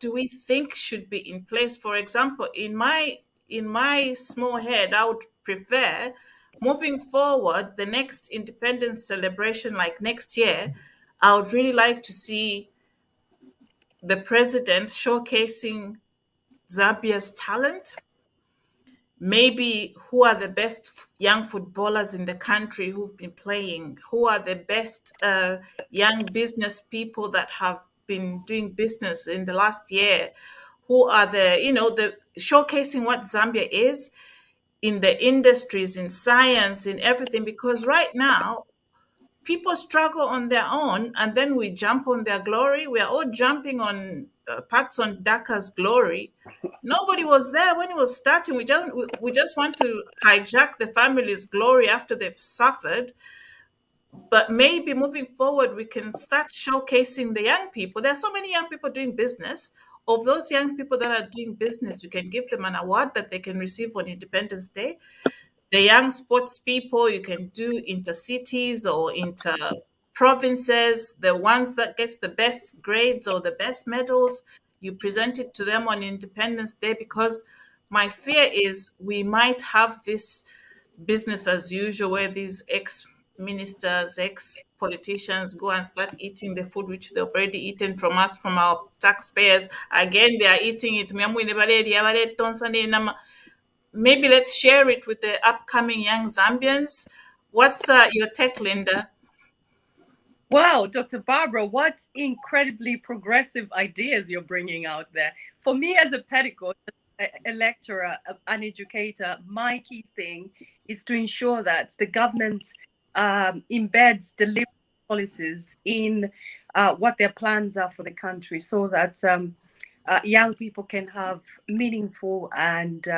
do we think should be in place? For example, in my small head, I would prefer, moving forward, the next independence celebration, like next year, I would really like to see the president showcasing Zambia's talent. Maybe who are the best young footballers in the country who've been playing? Who are the best young business people that have been doing business in the last year? Who are the showcasing what Zambia is in the industries, in science, in everything? Because right now, people struggle on their own, and then we jump on their glory. We are all jumping on Patson Daka's glory. Nobody was there when it was starting. We just want to hijack the family's glory after they've suffered. But maybe moving forward, we can start showcasing the young people. There are so many young people doing business. Of those young people that are doing business, you can give them an award that they can receive on Independence Day. The young sports people, you can do intercities or inter provinces. The ones that gets the best grades or the best medals, you present it to them on Independence Day. Because my fear is we might have this business as usual where these ex-ministers, ex-politicians go and start eating the food which they've already eaten from us, from our taxpayers. Again, they are eating it. Maybe let's share it with the upcoming young Zambians. What's your take, Linda? Wow, Dr. Barbara, what incredibly progressive ideas you're bringing out there. For me, as a pedagogue, a lecturer, an educator, my key thing is to ensure that the government embeds delivery policies in what their plans are for the country, so that young people can have meaningful and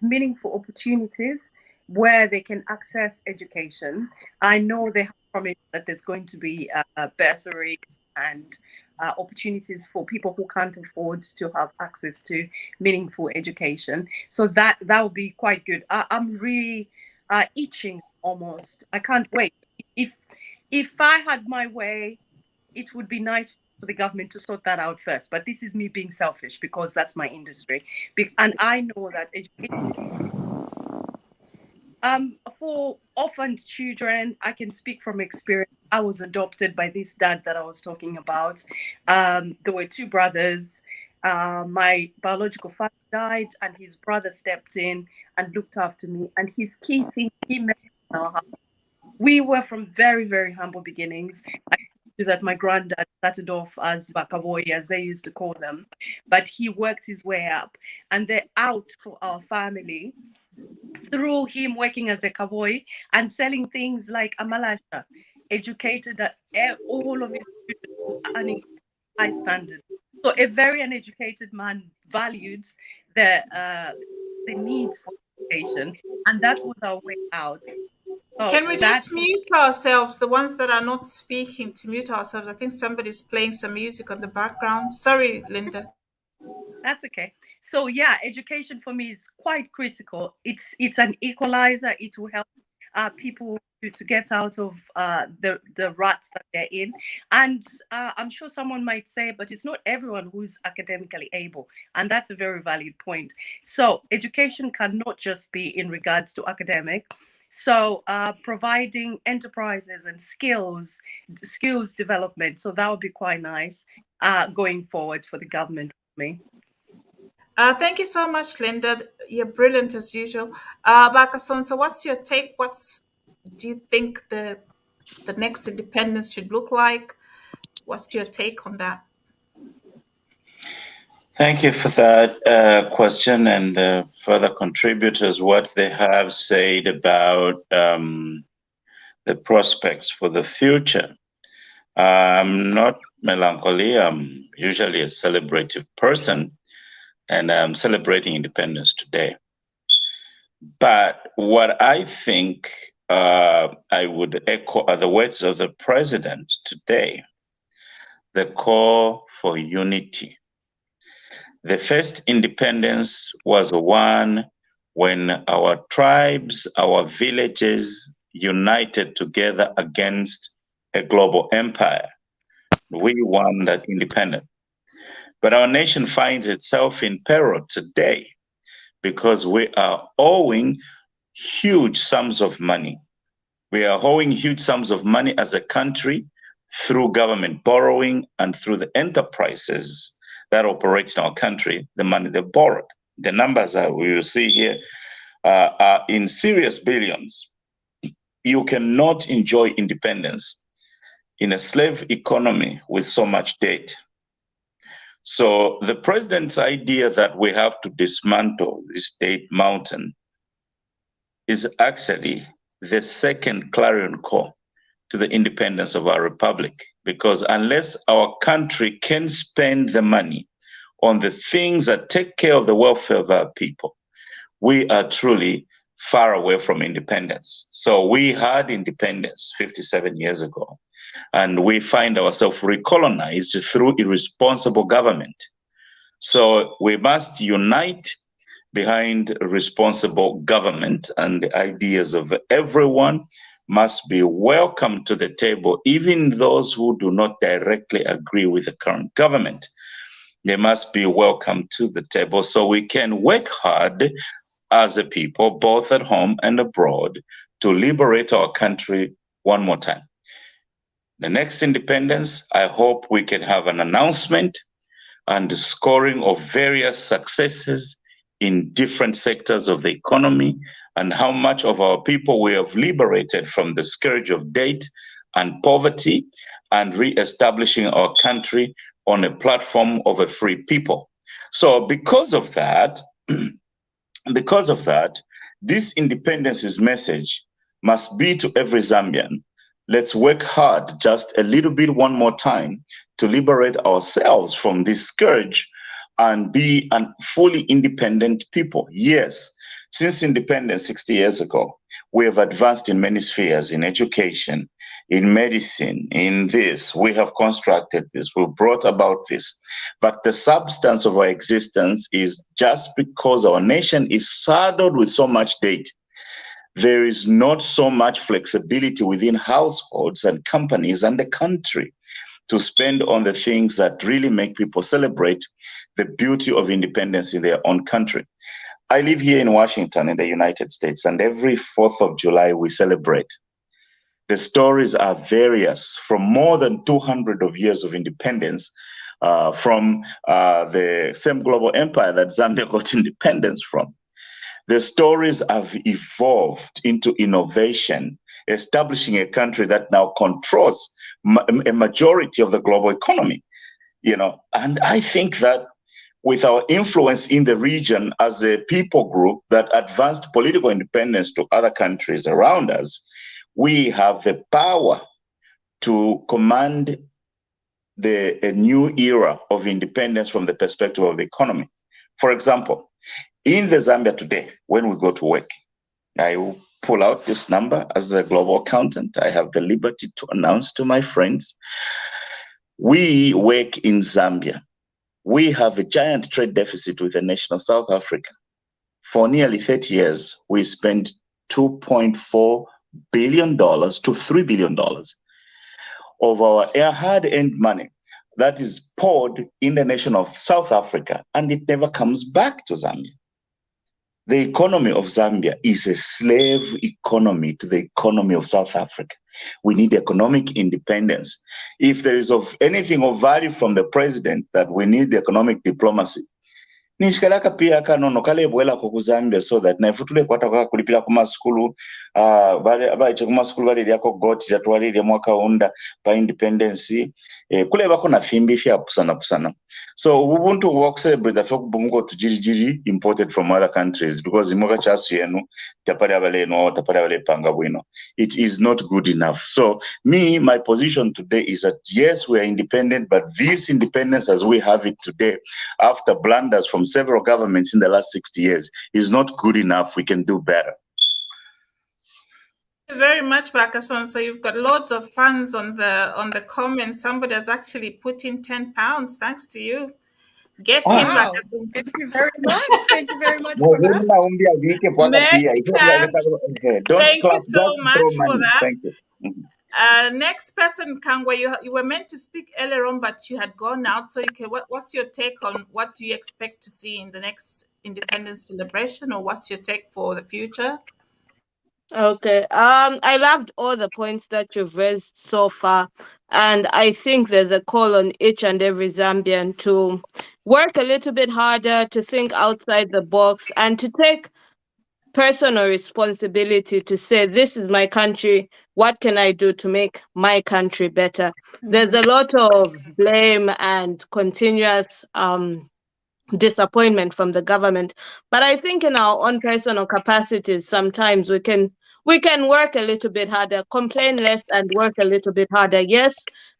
meaningful opportunities where they can access education. I know they have promised that there's going to be a bursary and opportunities for people who can't afford to have access to meaningful education. So that would be quite good. I'm really itching almost. I can't wait. If I had my way, it would be nice for the government to sort that out first. But this is me being selfish because that's my industry. And I know that education, for orphaned children, I can speak from experience. I was adopted by this dad that I was talking about. There were two brothers. My biological father died, and his brother stepped in and looked after me. And his key thing, he met in our house. We were from very, very humble beginnings. I that my granddad started off as Bakaboy, as they used to call them, but he worked his way up, and the out for our family through him working as a cowboy and selling things like amalasha, educated all of his children to an high standard. So a very uneducated man valued the need for education, and that was our way out. So Can we just mute ourselves, the ones that are not speaking, to mute ourselves? I think somebody's playing some music on the background. Sorry, Linda. That's okay. So yeah, education for me is quite critical. It's an equalizer. It will help people to get out of the ruts that they're in. And I'm sure someone might say, but it's not everyone who's academically able. And that's a very valid point. So education cannot just be in regards to academic. So providing enterprises and skills development. So that would be quite nice going forward for the government for me. Thank you so much, Linda. You're brilliant as usual. Bakason, so what's your take? Do you think the next independence should look like? What's your take on that? Thank you for that question, and further contributors, what they have said about the prospects for the future. I'm not melancholy. I'm usually a celebrative person, and I'm celebrating independence today. But what I think I would echo are the words of the president today, the call for unity. The first independence was one when our tribes, our villages united together against a global empire. We won that independence. But our nation finds itself in peril today because we are owing huge sums of money. We are owing huge sums of money as a country through government borrowing and through the enterprises that operate in our country, the money they borrowed. The numbers that we will see here are in serious billions. You cannot enjoy independence in a slave economy with so much debt. So the president's idea that we have to dismantle this debt mountain is actually the second clarion call to the independence of our republic, because unless our country can spend the money on the things that take care of the welfare of our people, we are truly far away from independence. So we had independence 57 years ago, and we find ourselves recolonized through irresponsible government. So we must unite behind responsible government, and the ideas of everyone must be welcome to the table, even those who do not directly agree with the current government. They must be welcome to the table so we can work hard as a people, both at home and abroad, to liberate our country one more time. The next independence, I hope we can have an announcement and the scoring of various successes in different sectors of the economy, and how much of our people we have liberated from the scourge of debt and poverty, and re-establishing our country on a platform of a free people. So because of that, this independence's message must be to every Zambian. Let's work hard just a little bit one more time to liberate ourselves from this scourge and be a fully independent people. Yes, since independence 60 years ago, we have advanced in many spheres, in education, in medicine, in this. We have constructed this, we've brought about this. But the substance of our existence is just because our nation is saddled with so much debt. There is not so much flexibility within households and companies and the country to spend on the things that really make people celebrate the beauty of independence in their own country. I live here in Washington in the United States, and every 4th of July we celebrate. The stories are various, from more than 200 of years of independence, from the same global empire that Zambia got independence from. The stories have evolved into innovation, establishing a country that now controls a majority of the global economy. And I think that with our influence in the region as a people group that advanced political independence to other countries around us, we have the power to command a new era of independence from the perspective of the economy. For example, in the Zambia today, when we go to work, I will pull out this number as a global accountant. I have the liberty to announce to my friends, we work in Zambia. We have a giant trade deficit with the nation of South Africa. For nearly 30 years, we spent $2.4 billion to $3 billion of our hard-earned money that is poured in the nation of South Africa, and it never comes back to Zambia. The economy of Zambia is a slave economy to the economy of South Africa. We need economic independence. If there is of anything of value from the president that we need economic diplomacy, nishikalaka pia kanono kale bwela ku Zambia so that naifu tule kwata kwa kulipira kuma skulu bale kuma skulu bale lyako goti jatwalire mwaka unda pa independence kule bako na fimbisha pusana. So ubuntu wa celebrate the fact bungo tujiri imported from other countries because imoka chasu yenu tapari abale no tapari abale panga bwino. It is not good enough. So my position today is that yes, we are independent, but this independence as we have it today, after blunders from several governments in the last 60 years, is not good enough. We can do better. Thank you very much, Bakason. So you've got loads of fans on the comments. Somebody has actually put in £10. Thanks to you. Get in, Bakason. Thank you very much. Thank you very much for that. Thank you so much for that. Thank you. Next person, Kangwa, you were meant to speak earlier on, but you had gone out. So you can, what's your take on what do you expect to see in the next independence celebration, or what's your take for the future? Okay. I loved all the points that you've raised so far, and I think there's a call on each and every Zambian to work a little bit harder, to think outside the box, and to take personal responsibility to say, this is my country, what can I do to make my country better? There's a lot of blame and continuous disappointment from the government, but I think in our own personal capacities, sometimes we can work a little bit harder, complain less and work a little bit harder. Yes,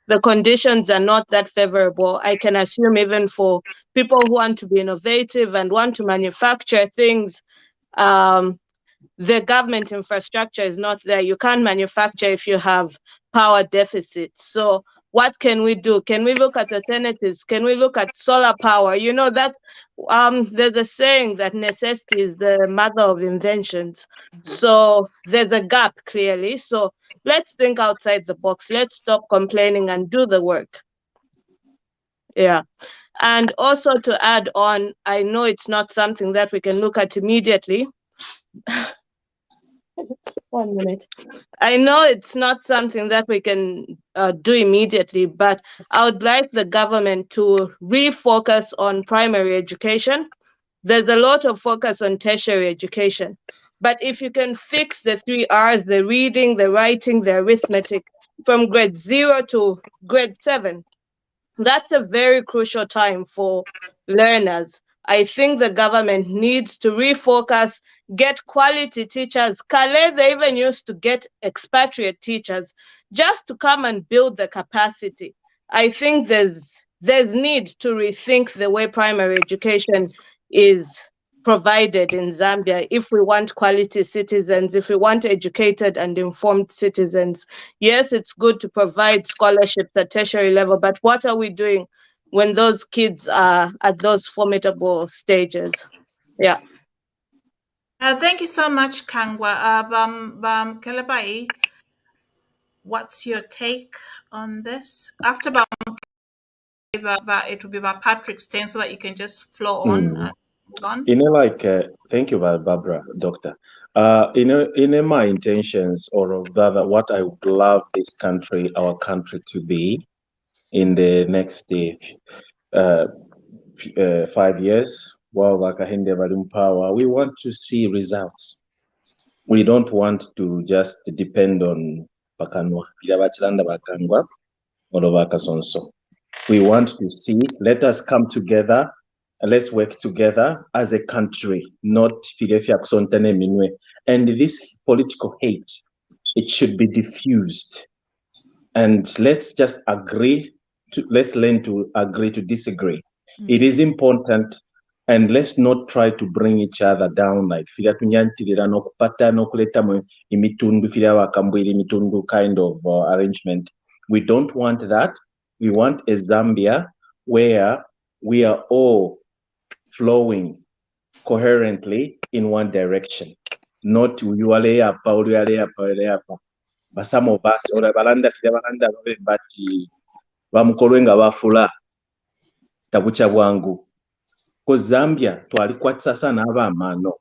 the conditions are not that favorable. I can assume even for people who want to be innovative and want to manufacture things, the government infrastructure is not there. You can't manufacture if you have power deficits. So what can we do? Can we look at alternatives? Can we look at solar power? You know that there's a saying that necessity is the mother of inventions. So there's a gap clearly. So let's think outside the box. Let's stop complaining and do the work. Yeah. And also to add on, I know it's not something that we can look at immediately. 1 minute. I know it's not something that we can do immediately, but I would like the government to refocus on primary education. There's a lot of focus on tertiary education, but if you can fix the 3 R's, the reading, the writing, the arithmetic, from grade 0 to grade 7, that's a very crucial time for learners. I think the government needs to refocus, get quality teachers. Calais, they even used to get expatriate teachers just to come and build the capacity. I think there's need to rethink the way primary education is provided in Zambia if we want quality citizens, if we want educated and informed citizens. Yes, it's good to provide scholarships at tertiary level, but what are we doing when those kids are at those formidable stages? Yeah. Thank you so much, Kangwa. Kelebai, what's your take on this? After it will be about Patrick's turn, so that you can just flow on and move on. Thank you, Barbara, Doctor. My intentions, or rather what I would love this country, our country, to be in the next 5 years, while Wakahinde in power, we want to see results. We don't want to just depend on Bakanwa, Bakangwa, or Bakasonso. We want to see, let us come together, let's work together as a country, not and this political hate, it should be diffused. And let's just let's learn to agree to disagree. It is important, and let's not try to bring each other down like kind of arrangement. We don't want that. We want a Zambia where we are all flowing coherently in one direction, not but some of us or balanda bati bamukolwenga bafula tabucha bwangu ko Zambia twalikwatisa sana abamano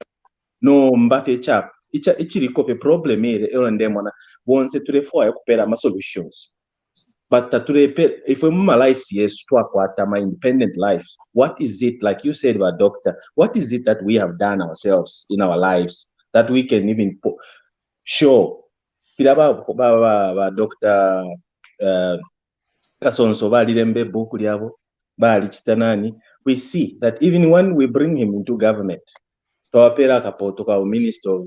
no mbate chap ichiriko pe problem ere ero ndemona bonse tulefoya kupera ma solutions but tulepe if we mama life yes twakwata my independent life. What is it, like you said about doctor, what is it that we have done ourselves in our lives that we can even show ba Dr. Kasonso balilembe buku lyabo bali chitanani. We see that even when we bring him into government, twapera kapoto ka minister of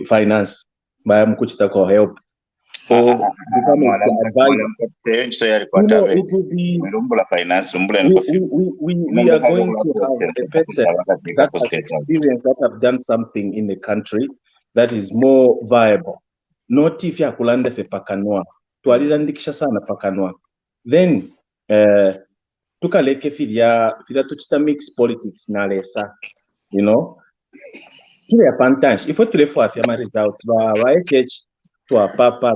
finance bayamukuchita ko help or become an advisor. It will be we are going to have a person that has experience, that have done something in the country that is more viable. Not if ya kulanda fe pakanwa twalilandikisha sana pakanwa then tukaleke fila tuchita mix politics na lesa, you know, kile apantage ifo tulefo afya ma results ba HH to papa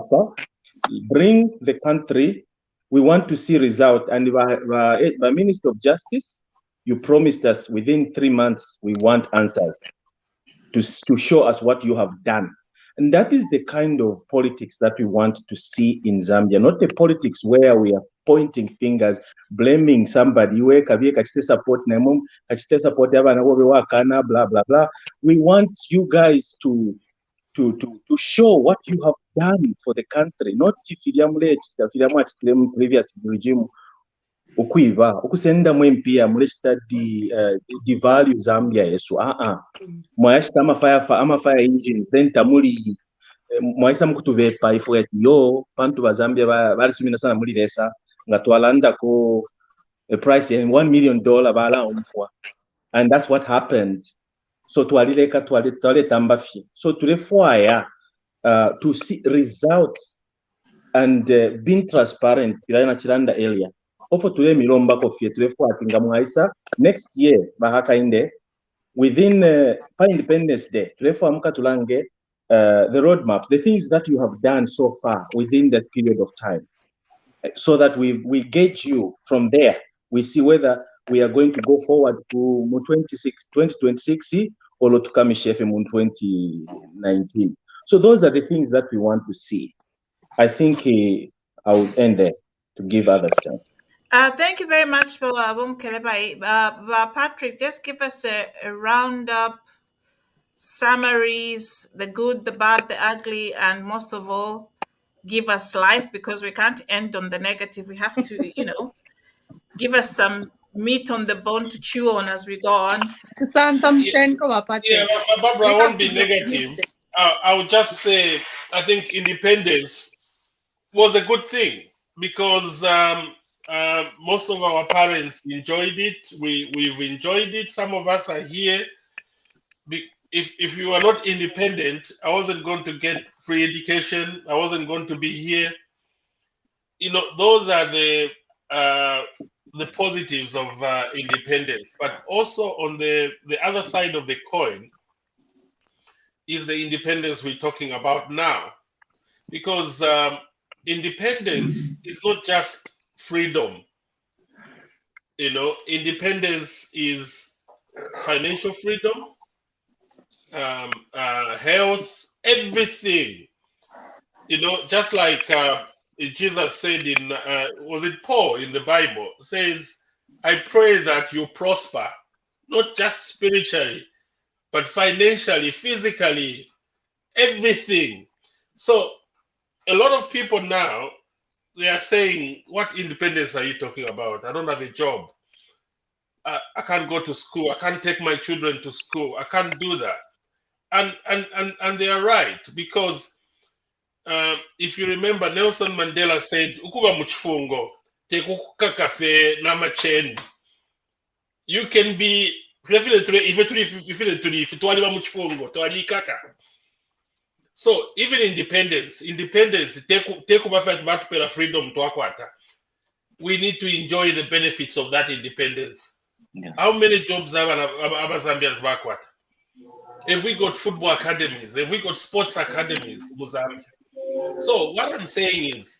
bring the country. We want to see result, and by Minister of Justice, you promised us within 3 months we want answers to show us what you have done. And that is the kind of politics that we want to see in Zambia, not the politics where we are pointing fingers, blaming somebody. We support blah blah blah. We want you guys to show what you have done for the country, not previous regime ukwiva ukusenda mwempia mulesta di value Zambia yesu mwayashita ama fire engines then tamuli mwaisa mkutuvepa ifu yati yo pantu ba Zambia balisumina sana muli lesa nga twalanda ko a price in $1 million bala umfwa, and that's what happened. So twale tambafi. So tulefwaya to see results and being transparent ilana chiranda area. Ofo tule milomba kofie tulefwa tinga mwaisa next year bahaka inde within pa Independence Day tulefwa muka tulange the roadmaps, the things that you have done so far within that period of time, so that we gauge you from there. We see whether we are going to go forward to 2026 or to come in 2019. So those are the things that we want to see. I think I will end there to give others a chance. Thank you very much for Kelebai. Patrick, just give us a roundup summaries, the good, the bad, the ugly, and most of all, give us life, because we can't end on the negative. We have to, give us some meat on the bone to chew on as we go on. To some Patrick. Yeah, Barbara, I won't be negative. I would just say I think independence was a good thing because most of our parents enjoyed it. We've enjoyed it. Some of us are here. If you are not independent, I wasn't going to get free education. I wasn't going to be here. Those are the positives of independence. But also on the other side of the coin is the independence we're talking about now. Because independence is not just freedom. Independence is financial freedom, health, everything. Just like Jesus said in, was it Paul in the Bible, says, I pray that you prosper, not just spiritually, but financially, physically, everything. So a lot of people now, they are saying, what independence are you talking about? I don't have a job. I can't go to school. I can't take my children to school. I can't do that. And they are right, because if you remember, Nelson Mandela said, "Ukuba muchifungo, tekuka kafe na macheni." You can be so even independence, freedom to we need to enjoy the benefits of that independence. Yes. How many jobs have Zambians backward? Have we got football academies? Have we got sports academies, Mozambique? So what I'm saying is,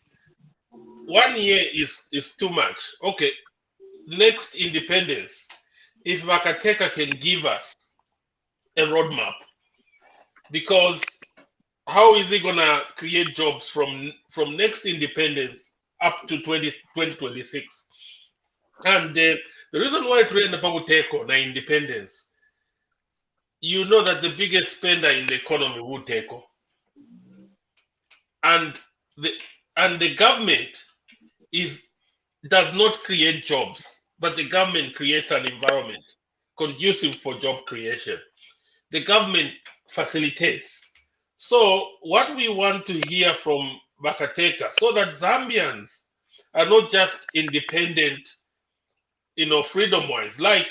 1 year is too much. Okay, next independence, if Vakateka can give us a roadmap, because how is he gonna create jobs from next independence up to 2026? And the reason why trend about Teko na independence, you know that the biggest spender in the economy would Teko, and the government does not create jobs, but the government creates an environment conducive for job creation. The government facilitates. So what we want to hear from Bakateka, so that Zambians are not just independent, freedom-wise, like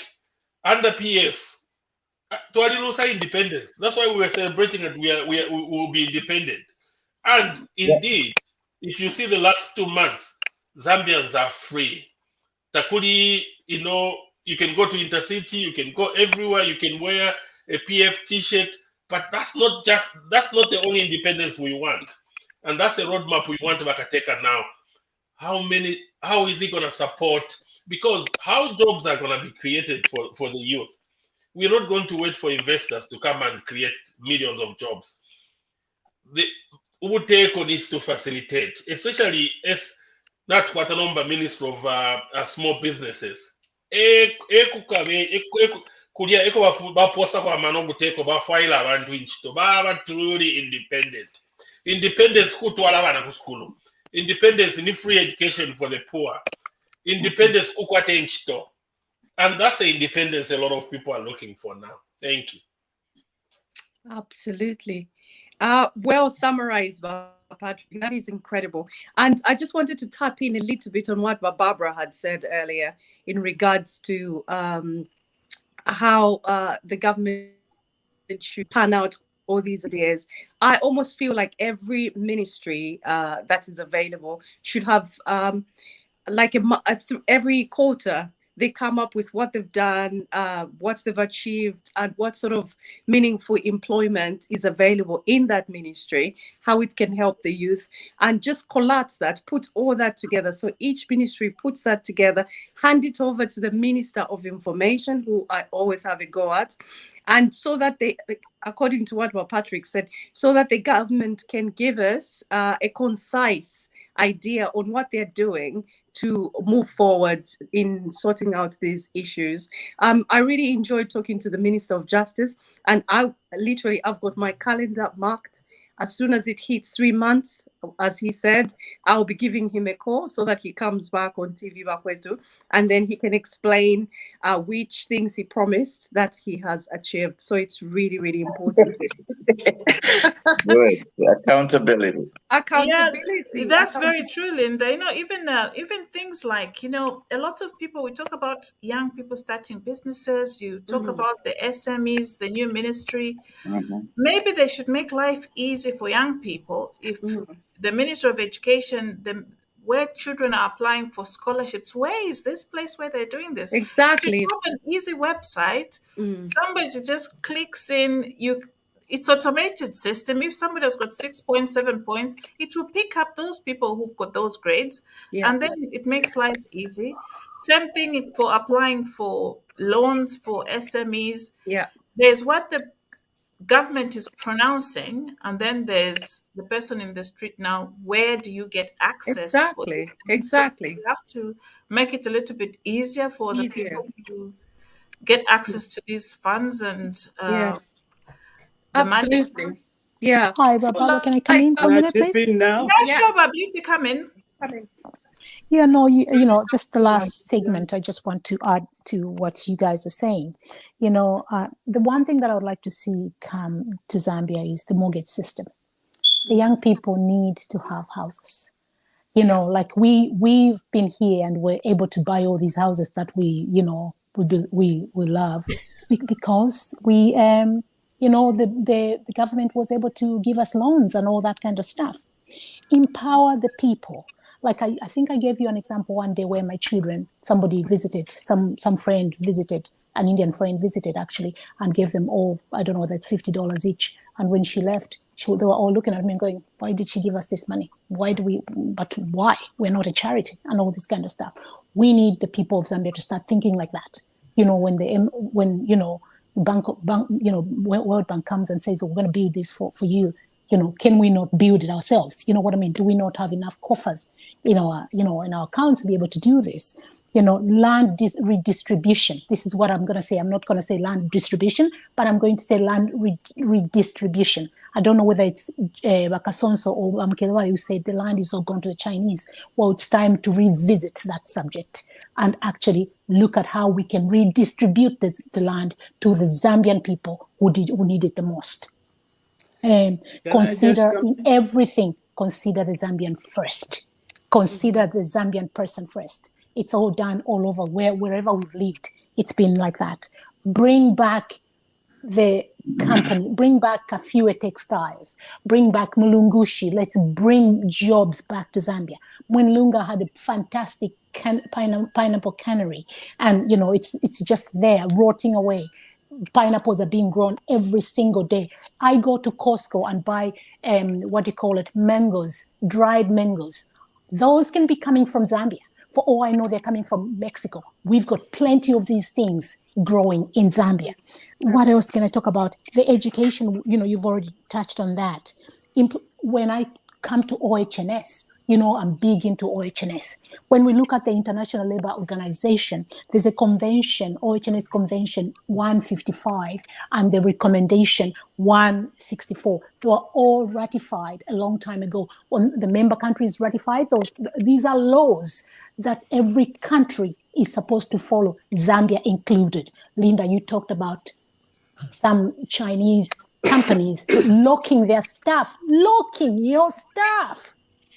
under PF, Tualilusa independence. That's why we were celebrating that we will be independent. And indeed, if you see the last 2 months, Zambians are free. Takuri, you can go to Intercity, you can go everywhere, you can wear a PF t-shirt, but that's not the only independence we want. And that's a roadmap we want Bakateka now. How is he going to support? Because how jobs are going to be created for the youth? We're not going to wait for investors to come and create millions of jobs. The Uteko needs to facilitate, especially if that Kwatanomba Minister of Small Businesses. Kulia eko baposa kwa manongo teko bafaila abantu inchito baba truly independent. Independence kutwala abana ku school. Independence ni free education for the poor. Independence kukwate inchito. And that's the independence a lot of people are looking for now. Thank you. Absolutely. Well summarized, Patrick. That is incredible. And I just wanted to tap in a little bit on what Barbara had said earlier in regards to how the government should pan out all these ideas. I almost feel like every ministry that is available should have every quarter they come up with what they've done, what they've achieved, and what sort of meaningful employment is available in that ministry, how it can help the youth, and just collate that, put all that together. So each ministry puts that together, hand it over to the Minister of Information, who I always have a go at, and so that they, according to what Patrick said, so that the government can give us a concise idea on what they're doing to move forward in sorting out these issues. I really enjoyed talking to the Minister of Justice, and I've got my calendar marked. As soon as it hits 3 months, as he said, I'll be giving him a call so that he comes back on TV Bakwetu, and then he can explain which things he promised that he has achieved. So it's really, really important. Good. Accountability. Accountability. Yeah, that's very true, Linda. Even things like, a lot of people, we talk about young people starting businesses, you talk about the SMEs, the new ministry. Maybe they should make life easy for young people. If the Minister of Education, where children are applying for scholarships, where is this place where they're doing this? Exactly. If you have an easy website, somebody just clicks in, it's automated system. If somebody has got 6.7 points, it will pick up those people who've got those grades, and then it makes life easy. Same thing for applying for loans for SMEs. Yeah. There's what the government is pronouncing, and then there's the person in the street. Now, where do you get access? Exactly. So you have to make it a little bit easier for the people to get access to these funds and the absolutely money. Yeah. Hi, Barbara, can I come in for a minute, please? Now? Yeah, sure, Bob, you come in. Yeah, no, just the last segment, I just want to add to what you guys are saying. The one thing that I would like to see come to Zambia is the mortgage system. The young people need to have houses. Like we've been here and we're able to buy all these houses that we love. It's because we, the government was able to give us loans and all that kind of stuff. Empower the people. Like I think I gave you an example one day where my children, somebody visited, some friend visited, an Indian friend visited actually, and gave them all, I don't know, that's $50 each. And when she left, they were all looking at me and going, why did she give us this money? Why? We're not a charity and all this kind of stuff. We need the people of Zambia to start thinking like that. When World Bank comes and says, "Oh, we're going to build this for you." Can we not build it ourselves? You know what I mean? Do we not have enough coffers in our accounts to be able to do this? Land redistribution. This is what I'm going to say. I'm not going to say land distribution, but I'm going to say land redistribution. I don't know whether it's Bakasonso or Amkelewa who said the land is all gone to the Chinese. Well, it's time to revisit that subject and actually look at how we can redistribute the land to the Zambian people who need it the most. Consider in everything, consider the Zambian first. Consider the Zambian person first. It's all done all over wherever we've lived. It's been like that. Bring back the company, bring back Kafue Textiles, bring back Mulungushi. Let's bring jobs back to Zambia. Mwinlunga had a fantastic pineapple cannery, and it's just there rotting away. Pineapples are being grown every single day. I go to Costco and buy mangoes, dried mangoes. Those can be coming from Zambia. For all I know, they're coming from Mexico. We've got plenty of these things growing in Zambia. What else can I talk about? The education, you've already touched on that. When I come to OHS, I'm big into OHS. When we look at the International Labour Organization, there's a convention, OHS Convention 155, and the recommendation 164. They were all ratified a long time ago. When the member countries ratified these are laws that every country is supposed to follow, Zambia included. Linda, you talked about some Chinese companies locking your staff.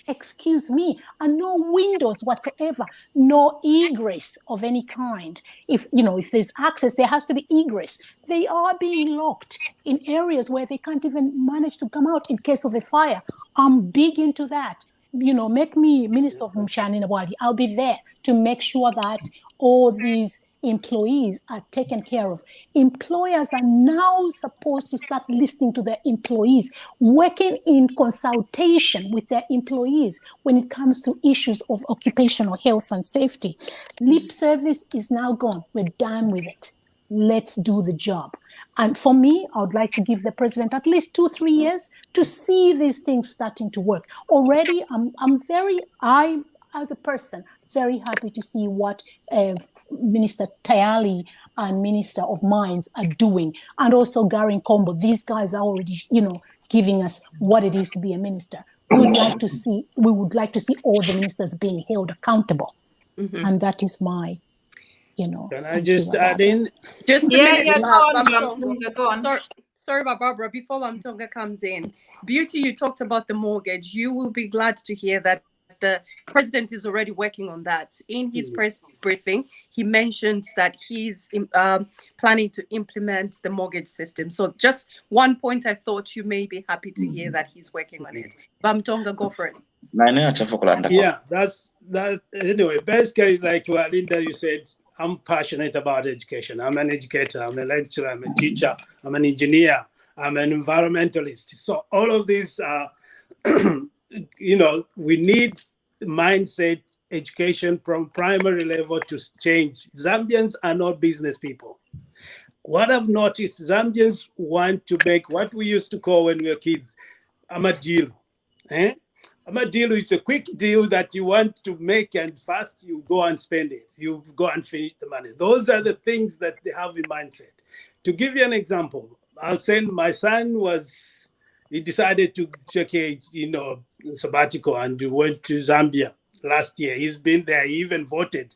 Excuse me, and no windows whatsoever, no egress of any kind. If there's access, there has to be egress. They are being locked in areas where they can't even manage to come out in case of a fire. I'm big into that. Make me Minister of Mshani Nawadi. I'll be there to make sure that all these employees are taken care of. Employers are now supposed to start listening to their employees, working in consultation with their employees when it comes to issues of occupational health and safety. Lip service is now gone. We're done with it. Let's do the job. And for me, I would like to give the president at least 2-3 years to see these things starting to work. Already, I, as a person, very happy to see what Minister Tayali and Minister of Mines are doing, and also Gary Nkombo. These guys are already, giving us what it is to be a minister. We would like to see all the ministers being held accountable, and that is my, Can I just add in? Just a minute, go on. Sorry, Barbara. Before Mamtonga comes in, Beauty, you talked about the mortgage. You will be glad to hear that the president is already working on that. In his press briefing, he mentioned that he's planning to implement the mortgage system. So just one point, I thought you may be happy to hear that he's working on it. Bamtonga, go for it. Yeah, that's that. Anyway, basically, like what Linda, you said, I'm passionate about education. I'm an educator, I'm a lecturer, I'm a teacher, I'm an engineer, I'm an environmentalist. So all of these are, we need mindset education from primary level to change. Zambians are not business people. What I've noticed, Zambians want to make what we used to call when we were kids, a deal. A deal is a quick deal that you want to make, and fast you go and spend it. You go and finish the money. Those are the things that they have in mindset. To give you an example, I'll say my son he decided to take a sabbatical and went to Zambia last year. He's been there. He even voted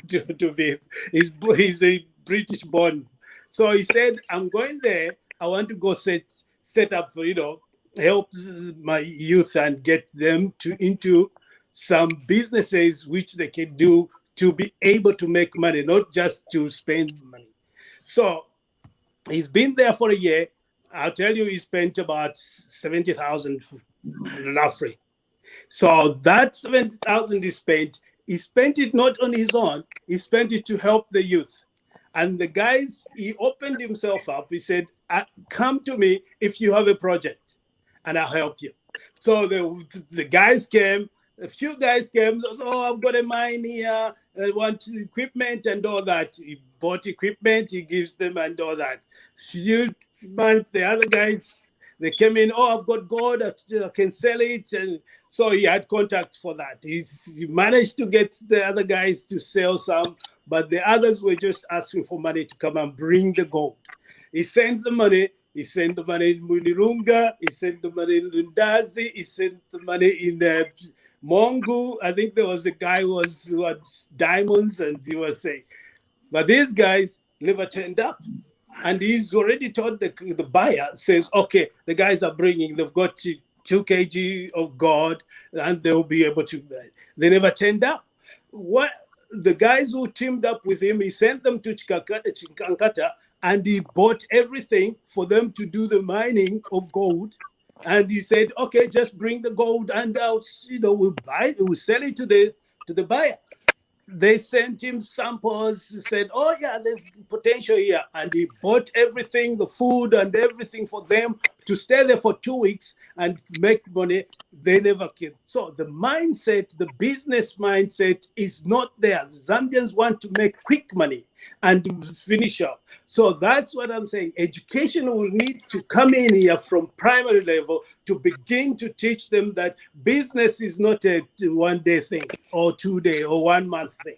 to be. He's a British born. So he said, "I'm going there. I want to go set up, help my youth and get them into some businesses which they can do to be able to make money, not just to spend money." So he's been there for a year. I'll tell you, he spent about 70,000 roughly. So that 70,000 he spent it not on his own, he spent it to help the youth. And the guys, he opened himself up. He said, "Come to me if you have a project and I'll help you." So the guys came, a few guys came, "Oh, I've got a mine here. want equipment and all that. He bought equipment, he gives them and all that. Few months, the other guys, they came in, oh, I've got gold, I can sell it. And so he had contact for that. He managed to get the other guys to sell some, but the others were just asking for money to come and bring the gold. He sent the money. He sent the money in Munirunga. He sent the money in Lundazi. He sent the money in Mongu. I think there was a guy who had diamonds, and he was saying, but these guys never turned up. And he's already told the buyer, says, okay, the guys are bringing, they've got 2 kg of gold, and they'll be able to. They never turned up. What the guys who teamed up with him, he sent them to Chikankata, and he bought everything for them to do the mining of gold. And he said, okay, just bring the gold and we'll sell it to the buyer. They sent him samples, said, oh yeah, there's potential here. And he bought everything, the food and everything for them to stay there for 2 weeks and make money. They never came. So the mindset, the business mindset is not there. Zambians want to make quick money and finish up. So that's what I'm saying. Education will need to come in here from primary level to begin to teach them that business is not a 1 day thing or 2 day or 1 month thing.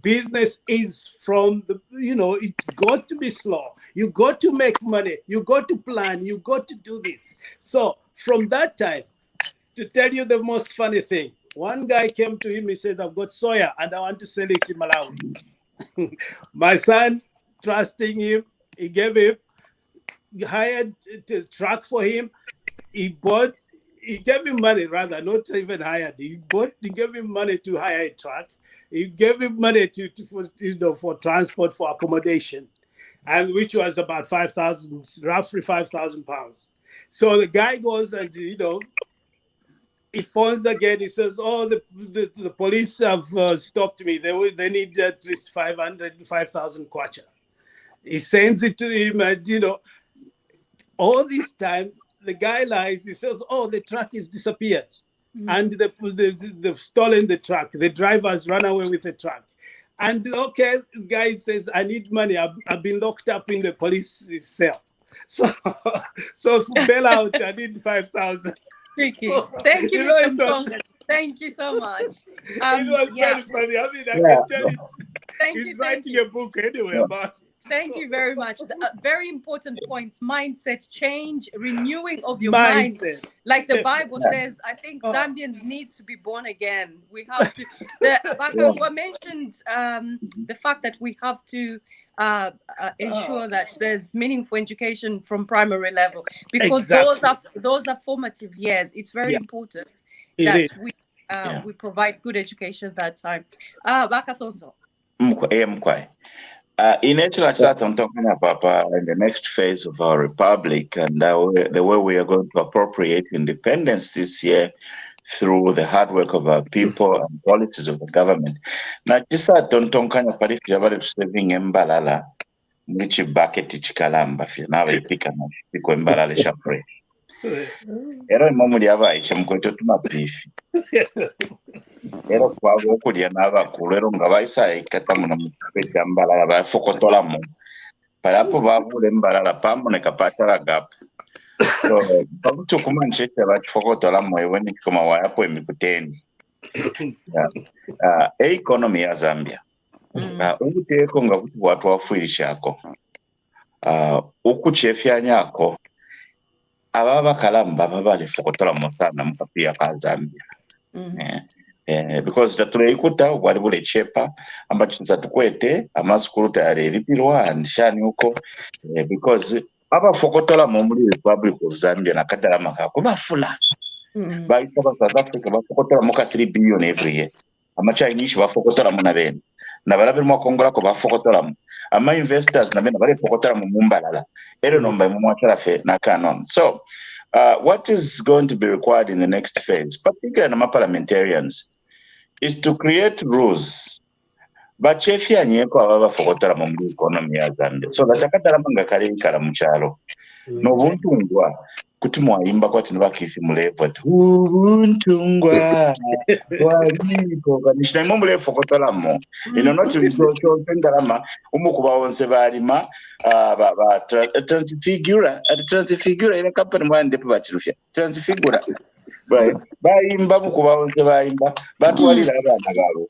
Business is from it's got to be slow. You got to make money. You got to plan. You got to do this. So from that time, to tell you the most funny thing, one guy came to him, he said, I've got soya and I want to sell it in Malawi. My son, trusting him, he hired a truck for him. He gave him money, rather, not even hired. He gave him money to hire a truck. He gave him money for transport, for accommodation, and which was about roughly 5,000 pounds. So the guy goes and he phones again. He says, "Oh, the police have stopped me. They need at least 5,000 kwacha." He sends it to him, and all this time the guy lies. He says, "Oh, the truck is disappeared, and they've stolen the truck. The drivers run away with the truck." And okay, the guy says, "I need money. I've been locked up in the police cell. So for bailout, I need 5,000." Tricky. So, Thank you, Mr. Mponga. Thank you so much. It was very funny. I mean, I can tell you. He's writing a book anyway about it. Thank you very much. Very important points. Mindset change, renewing of your mind. Like the Bible says, I think Zambians need to be born again. We have to. Baka mentioned the fact that we have to ensure that there's meaningful education from primary level, because those are formative years. It's very important that we provide good education at that time. Baka Sonso. In actual fact, I'm talking about in the next phase of our republic and the way we are going to appropriate independence this year through the hard work of our people and policies of the government. Now, just tontonganya pali fijabale saving embalala mwichi bucket chikalamba fi na bayipika na piko embalala shapre. Era imamu lyaba aisha mkweto tuma bifi. Era kwago okulya n'abakulu era nga bayisa ekatamu namukapeti ambalala bafokotolamu palapo babula embalala pamboneka patala gapu. So pakutukumanisha ekyo bakifokotolamu eweni kikoma wayapo emikuteni. Economy ya Zambia obuteeko nga kuti bwatwafuirishako okukyefyanyako ababa kalamu baba balifokotolamu sana mukapia ka Zambia. Because tatuleikuta wali bule chepa ambacho tatukwete amasukulu tayari lipilwa andishani huko because aba fokotola muri Republic of Zambia na kadala makako bafula baita ba South Africa bafokotola muka 3 billion every year ama Chinese bafokotola muna bene na barabe mu Kongola ko bafokotola mu ama investors na bene bale fokotola mu mumbalala ero nomba mu mwatala fe na canon. So what is going to be required in the next phase, particularly among parliamentarians, is to create rules. But chefia nyeko ababa fokotala mu economy ya Zambia. So bachakatala manga kale kala muchalo. No buntungwa kuti mwaimba kwati nevakefi mulefu ati uruntungwa walipo kanishina imwe mulefu kotolamo ino noti ndarama umukuba wonse balima transfigura ine kampani mwandepo batirufya transfigura bayimba mukuba wonse bayimba batwalira abana babo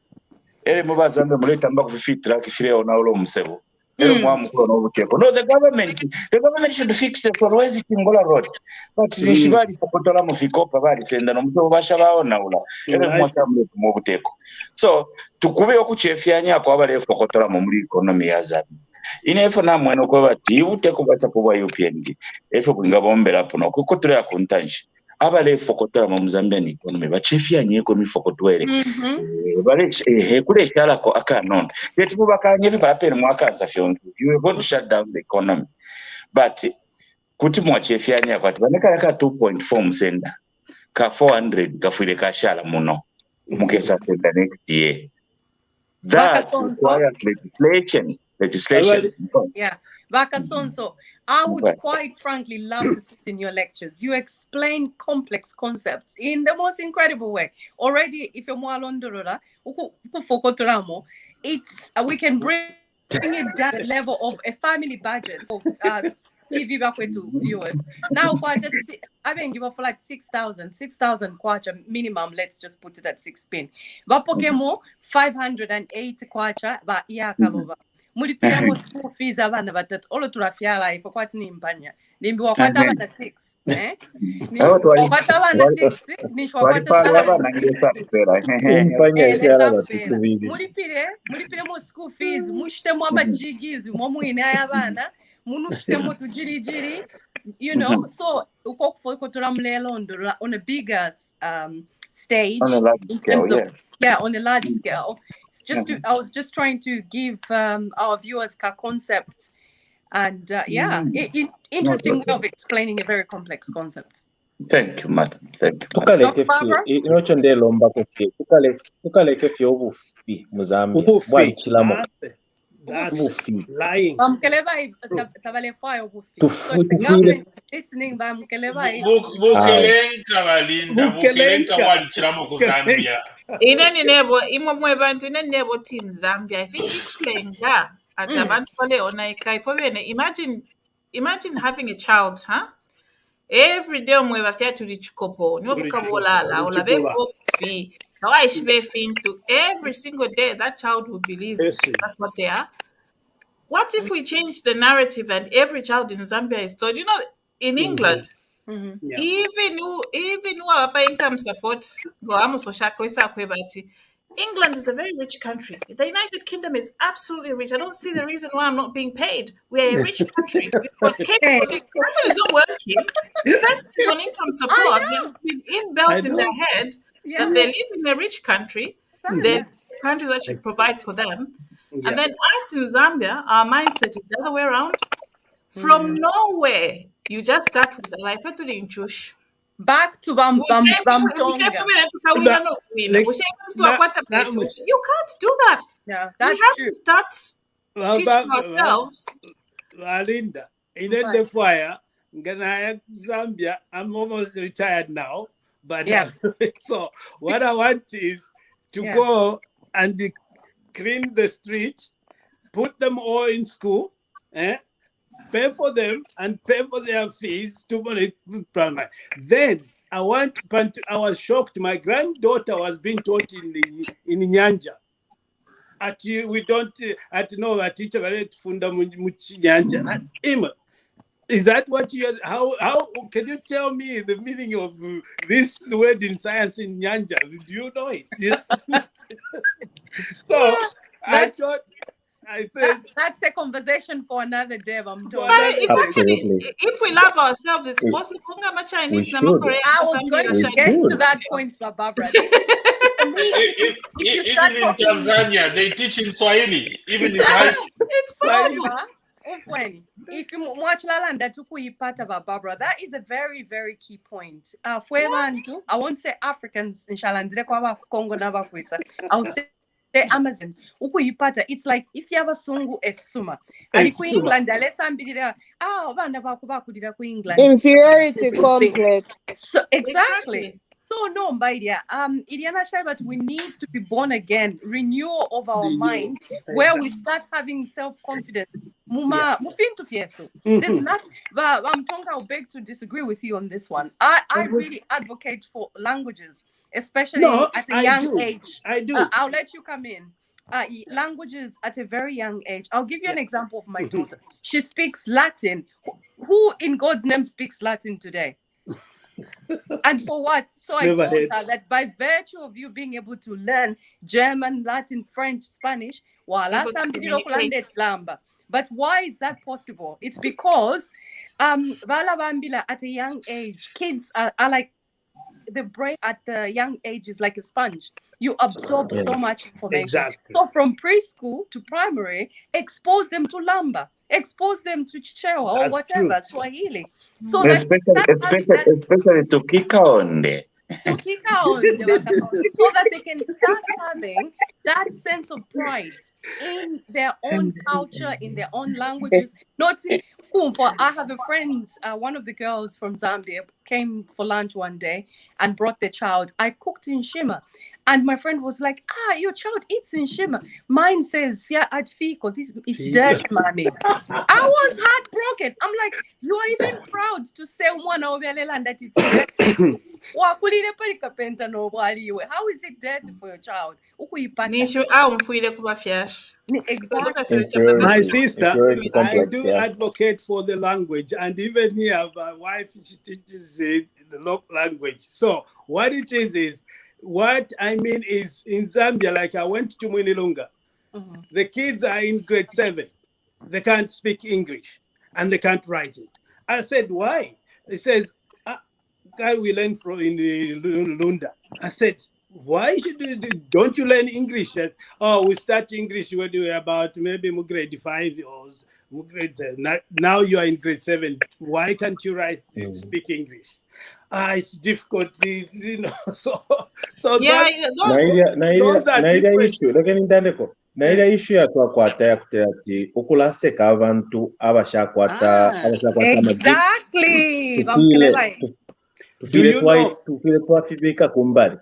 ere mubazambe muleta mba kufitira kifireo na ulo musebo ere mwamukuru n'obuteko. No, the government should fix the Kolwezi Kingola road, but nishibali pokotola mufikopa bali senda no mutebo bashabaona ula ere mwatamule mu buteko. So tukube okuchefyanya kwa bale fokotola mu muri economy ya Zambia inefo namwe no kwa bati ubuteko batakuba UPND efo kwingabombera pono kukotola kuntanji abale fokotola mu Zambia ni economy bachefyanye ko mifokotwere bale kule chala ko akanon yeti bubakanye bipapere mwaka safyonzi you are going to shut down the economy but kuti mwachefyanya kwati baneka ka 2.4 msenda ka 400 kafuile ka shala muno mukesa senda next year that requires legislation. Yeah, Vakasonso, I would quite frankly love to sit in your lectures. You explain complex concepts in the most incredible way. Already, if you're more Londorora, it's we can bring it down to the level of a family budget of TV Bakwetu viewers. Now, I mean, give up for like 6,000 kwacha minimum. Let's just put it at 6 pin. Vapokemo 508 kwacha ba iyakalova. Mulipia mo school fees abana batatu olo turafyala ifo kwati ni mpanya nimbi wakwata abana 6 ni wakwata abana 6 ni wakwata abana mulipire mo school fees mushite mo amajigizi mo mwine ayabana munushite mo tujirijiri you know. So uko turamlelo on a bigger stage in terms of on a large scale. I was just trying to give our viewers a concept and interesting way of explaining a very complex concept. Thank you, madam. Thank you. That's lying. Listening ineni nebo imwe bantu ineni nebo team Zambia I think ichlenga ati abantu bale ona ikai for bene imagine having a child every day umwe bafya turi chikopo niwo bukabolala olabe kofi nawa ishibe fintu every single day that child will believe that's what they are. What if we change the narrative and every child in Zambia is told, in England, even who are income support, England is a very rich country. The United Kingdom is absolutely rich. I don't see the reason why I'm not being paid. We're a rich country. We've got capable. The person is not working. The person is on income support. They've inbuilt in their head that they live in a rich country. The country that should provide for them. Yeah. And then us in Zambia, our mindset is the other way around. From nowhere, you just start with a life to the inchush. Back to Bamtonga. You can't do that. Yeah, that's we have true. to start teaching ourselves. Linda, in the fire, Zambia, I'm almost retired now. But so what I want is to go and clean the street, put them all in school, pay for them and pay for their fees to primary. Then I was shocked. My granddaughter was being taught in Nyanja. We don't a teacher funda Nyanja. Is that what you how can you tell me the meaning of this word in science in Nyanja? Do you know it? So I think that's a conversation for another day. If we love ourselves, it's possible. I was going to get to that point, Barbara. Even in Tanzania, they teach in Swahili, even in high school. It's possible. If you watch Lalanda Tukuipata Barbara, that is a very, very key point. I won't say Africans in Congo I would say the Amazon. Ukuyipata, it's like if you have a sungu efsuma. And ku England, alesambirira, vana vako vakudira ku England. Inferiority complex. So exactly. So no, Mbaidia, Iriana Shaibat, we need to be born again, renewal of our mind, where we start having self-confidence. Muma, mufintu fieso. There's not, I'm talking, I'll beg to disagree with you on this one. I really advocate for languages, especially at a young age. I do. I'll let you come in. Languages at a very young age. I'll give you an example of my daughter. She speaks Latin. Who in God's name speaks Latin today? And for what? So I told her that by virtue of you being able to learn German, Latin, French, Spanish, but why is that possible? It's because at a young age, kids are like, the brain at the young age is like a sponge. You absorb so much information. Exactly. So from preschool to primary, expose them to Lamba, expose them to Chichewa or whatever, Swahili. So especially to Kikaonde. So that they can start having that sense of pride in their own culture, in their own languages. I have a friend, one of the girls from Zambia came for lunch one day and brought their child. I cooked in Shima. And my friend was like, your child eats in Shima. Mine says, it's dirty, mommy. I was heartbroken. I'm like, you are even proud to say one over and that it's dirty. How is it dirty for your child? Exactly. My sister, I do advocate for the language, and even here, my wife, she teaches the local language. So what it is what I mean is in Zambia, like I went to Mwinilunga, the kids are in grade 7. They can't speak English and they can't write it. I said, why? He says, guy we learn from in Lunda. I said, why don't you learn English? We start English when we were about maybe grade 5 or grade 7. Now you are in grade 7. Why can't you speak English? It's difficult, so yeah, those are different. naira issue yatwakwata yakutera ati okulaseka abantu abashakwata exactly tufile twafibika kumbali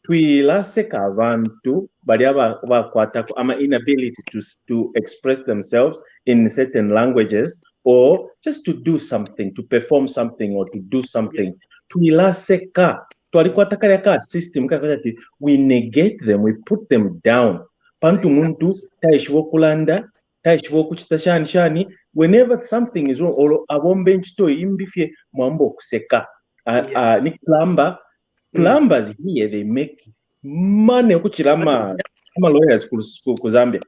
twilaseka abantu bali abakwata ama inability to express themselves in certain languages or just to do something, to perform something or to do something. Twilaseka twalikwata kale ka system kakati we negate them, we put them down. Pantu muntu taishiwo kulanda, taishiwo kuchita shani whenever something is wrong or abombe nchito imbifye mwambo kuseka ni plumbers here, they make money kuchirama ama lawyers ku Zambia.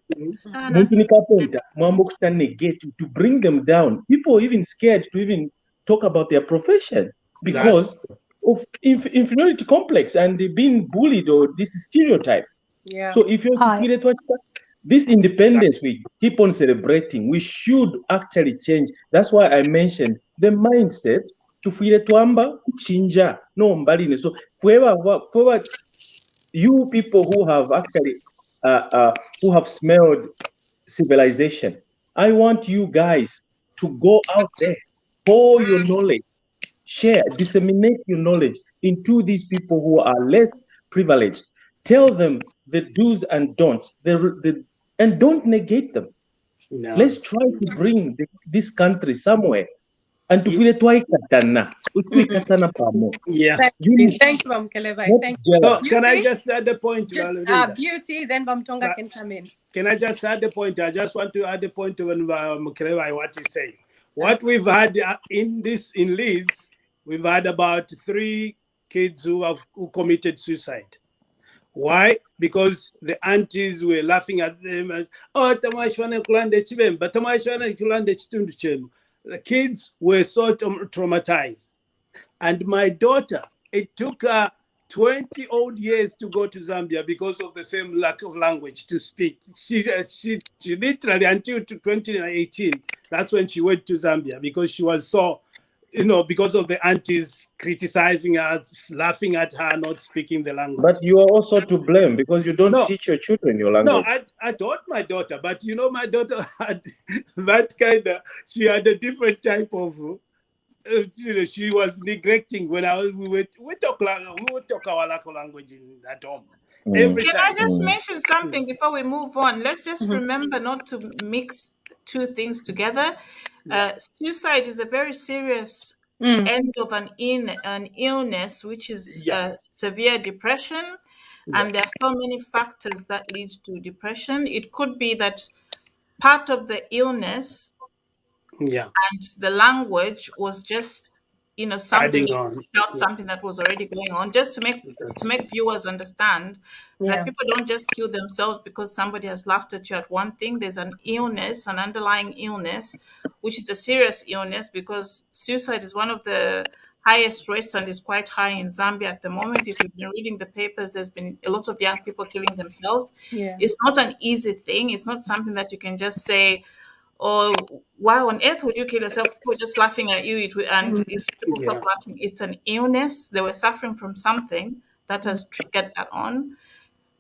Muntu ni carpenter mwambo kuta negate to bring them down. People are even scared to even talk about their profession because of inferiority complex and being bullied or this stereotype. Yeah. So if you're this independence we keep on celebrating, we should actually change. That's why I mentioned the mindset to feel tuamba chinja no mbalini. So whoever you people who have actually who have smelled civilization, I want you guys to go out there, pour your knowledge, share, disseminate your knowledge into these people who are less privileged. Tell them the do's and don'ts, and don't negate them. No. Let's try to bring this country somewhere. And to feel it twice katana. Yeah. Thank you, Mkeleva. Thank you. So can I just add the point? Beauty, then Vamtonga can come in. Can I just add the point? I just want to add the point to Mkeleva what he's saying. What we've had in Leeds, we've had about 3 kids who committed suicide. Why? Because the aunties were laughing at them and the kids were so traumatized. And my daughter, it took her 20 odd years to go to Zambia because of the same lack of language to speak. She literally until 2018, that's when she went to Zambia because she was so because of the aunties criticizing us, laughing at her, not speaking the language. But you are also to blame because you don't No. teach your children your No, language. I taught my daughter, but my daughter had that kind of, she had a different type of, she was neglecting when we talk our local language at home. Every Can time. I just mention something before we move on? Let's just remember not to mix two things together. Suicide is a very serious end of an illness, which is severe depression. And there are so many factors that lead to depression. It could be that part of the illness and the language was just something Adding that on. felt something that was already going on, just to make viewers understand that people don't just kill themselves because somebody has laughed at you at one thing. There's an illness, an underlying illness, which is a serious illness, because suicide is one of the highest rates and is quite high in Zambia at the moment. If you've been reading the papers, there's been a lot of young people killing themselves. It's not an easy thing. It's not something that you can just say, or why on earth would you kill yourself? People are just laughing at you. And if people stop laughing, it's an illness. They were suffering from something that has triggered that on.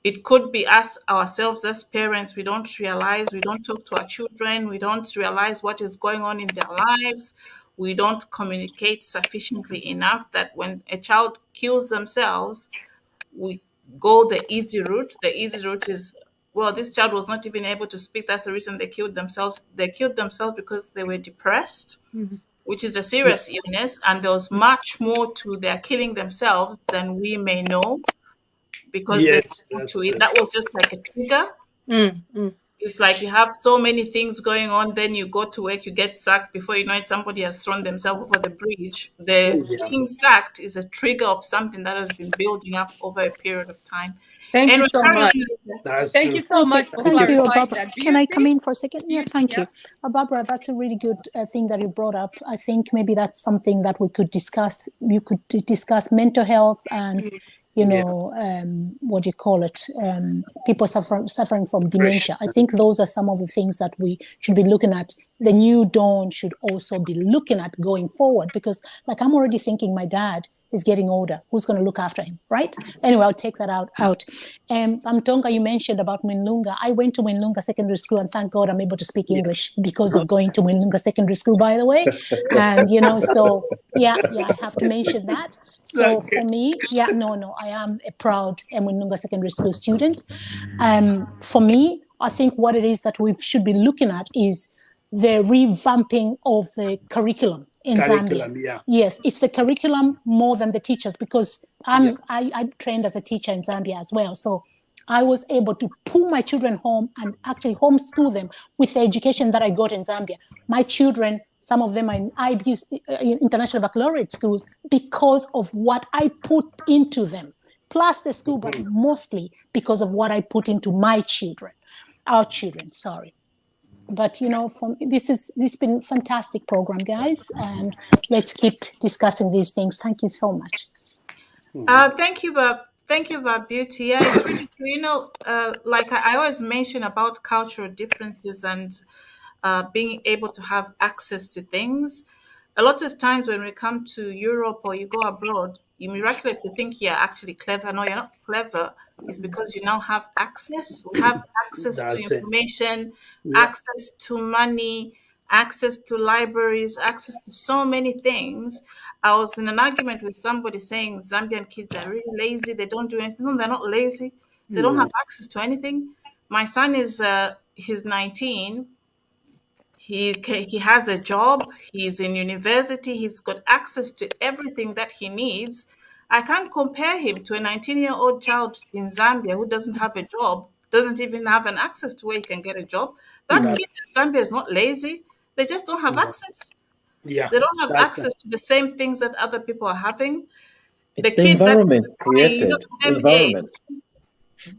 It could be us ourselves as parents. We don't realize, we don't talk to our children, we don't realize what is going on in their lives. We don't communicate sufficiently enough that when a child kills themselves, we go the easy route. The easy route is, well, this child was not even able to speak. That's the reason they killed themselves. They killed themselves because they were depressed, which is a serious illness. And there was much more to their killing themselves than we may know, because there's more to it. That was just like a trigger. It's like you have so many things going on, then you go to work, you get sacked. Before you know it, somebody has thrown themselves over the bridge. The being sacked is a trigger of something that has been building up over a period of time. Thank And you we'll so carry on much. later. Thank you so much for Thank you, clarifying Barbara. that. Can I Beauty? come in for a second? Yeah, thank Yeah. you. Barbara, that's a really good thing that you brought up. I think maybe that's something that we could discuss. You could discuss mental health and, what do you call it? People suffering from dementia. I think those are some of the things that we should be looking at. The new dawn should also be looking at going forward, because like I'm already thinking my dad is getting older. Who's going to look after him, right? Anyway, I'll take that out. Tonga, you mentioned about Mwinlunga. I went to Mwinlunga Secondary School, and thank God I'm able to speak English because of going to Mwinlunga Secondary School, by the way. And, so, I have to mention that. So for me, I am a proud Mwinlunga Secondary School student. For me, I think what it is that we should be looking at is the revamping of the curriculum in Zambia. Yes, it's the curriculum more than the teachers, because I trained as a teacher in Zambia as well. So I was able to pull my children home and actually homeschool them with the education that I got in Zambia. My children, some of them are in IB's International Baccalaureate schools because of what I put into them, plus the school, but mostly because of what I put into my children, our children, sorry. But this has been a fantastic program, guys, and let's keep discussing these things. Thank you so much. Thank you, Bob Beauty. Yeah, it's really true. Like I always mention about cultural differences and being able to have access to things. A lot of times when we come to Europe or you go abroad, you miraculously think you're actually clever. No, you're not clever. It's because you now have access. We have access to information, access to money, access to libraries, access to so many things. I was in an argument with somebody saying Zambian kids are really lazy. They don't do anything. No, they're not lazy. They don't have access to anything. My son is he's 19. He has a job. He's in university. He's got access to everything that he needs. I can't compare him to a 19-year-old child in Zambia who doesn't have a job, doesn't even have an access to where he can get a job. That kid in Zambia is not lazy. They just don't have access. They don't have access to the same things that other people are having. It's the environment created. The same age,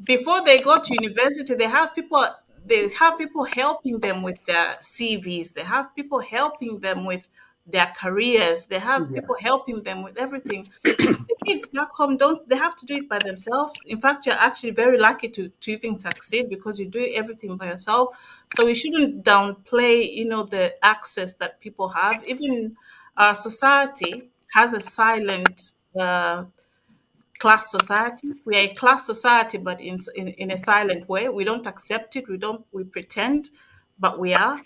before they go to university, they have people helping them with their CVs. They have people helping them with their careers. They have people helping them with everything. The kids back home they have to do it by themselves. In fact, you're actually very lucky to even succeed because you do everything by yourself. So we shouldn't downplay, the access that people have. Even our society has a silent class society. We are a class society, but in a silent way. We don't accept it. We pretend, but we are.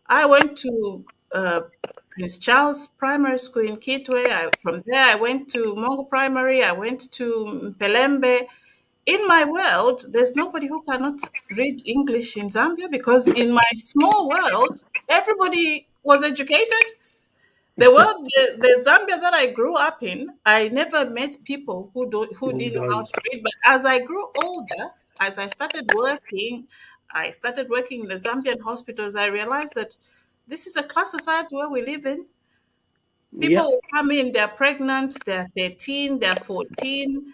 I went to Prince Charles Primary School in Kitwe. From there, I went to Mongo Primary. I went to Pelembe. In my world, there's nobody who cannot read English in Zambia, because in my small world, everybody was educated. The Zambia that I grew up in, I never met people who didn't know how to read. But as I grew older, as I started working in the Zambian hospitals. I realized that this is a class society where we live in. People Yeah. will come in, they're pregnant, they're 13, they're 14.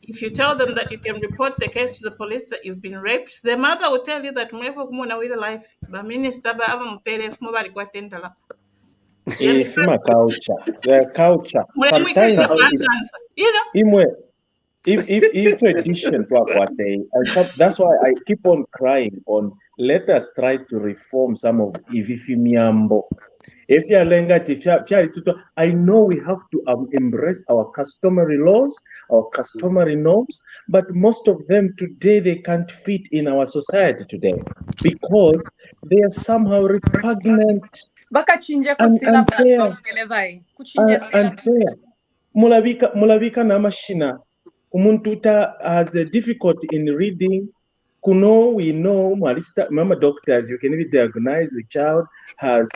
If you tell them that you can report the case to the police that you've been raped, the mother will tell you that mwepo kumona wile life. Ba minister ba aba mpere fumobali kwa tenda la. You understand? Ifima culture. The culture. Sometimes You know? imwe if tradition to akwate, and that's why I keep on crying on let us try to reform some of Ivifimiambo. If you are I know we have to embrace our customary laws, our customary norms, but most of them today they can't fit in our society today because they are somehow repugnant and unfair. Unfair. Mulavika na mashina. Umuntu has a difficulty in reading. Kuno, we know, mama doctors, you can even diagnose the child has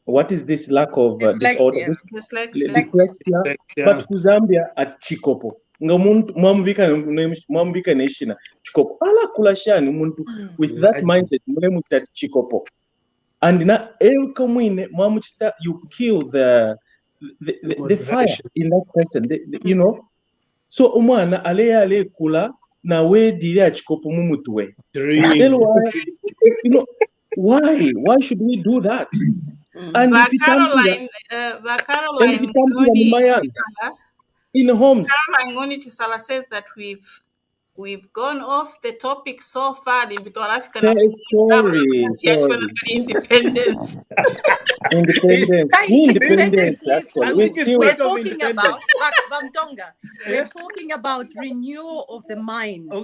what is this lack of disorder? Dyslexia. But Zambia at Chikopo. Mwamvika neshina Chikopo. Ala kulashani muntu with that mindset mule at Chikopo. And now you kill the fire in that person. You know. So umwana ale kula na we dile achikopo mumutwe. Tell why, you know, why should we do that? And if Caroline in homes. Caroline Ngoni Chisala says that we've gone off the topic so far in African independence. Independence, actually. We're talking about Bamtonga. We're talking about renewal of the mind. So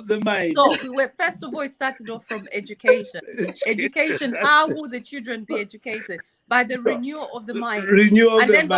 first of all, it started off from education. Education, how will the children be educated? By the renewal of the mind. And then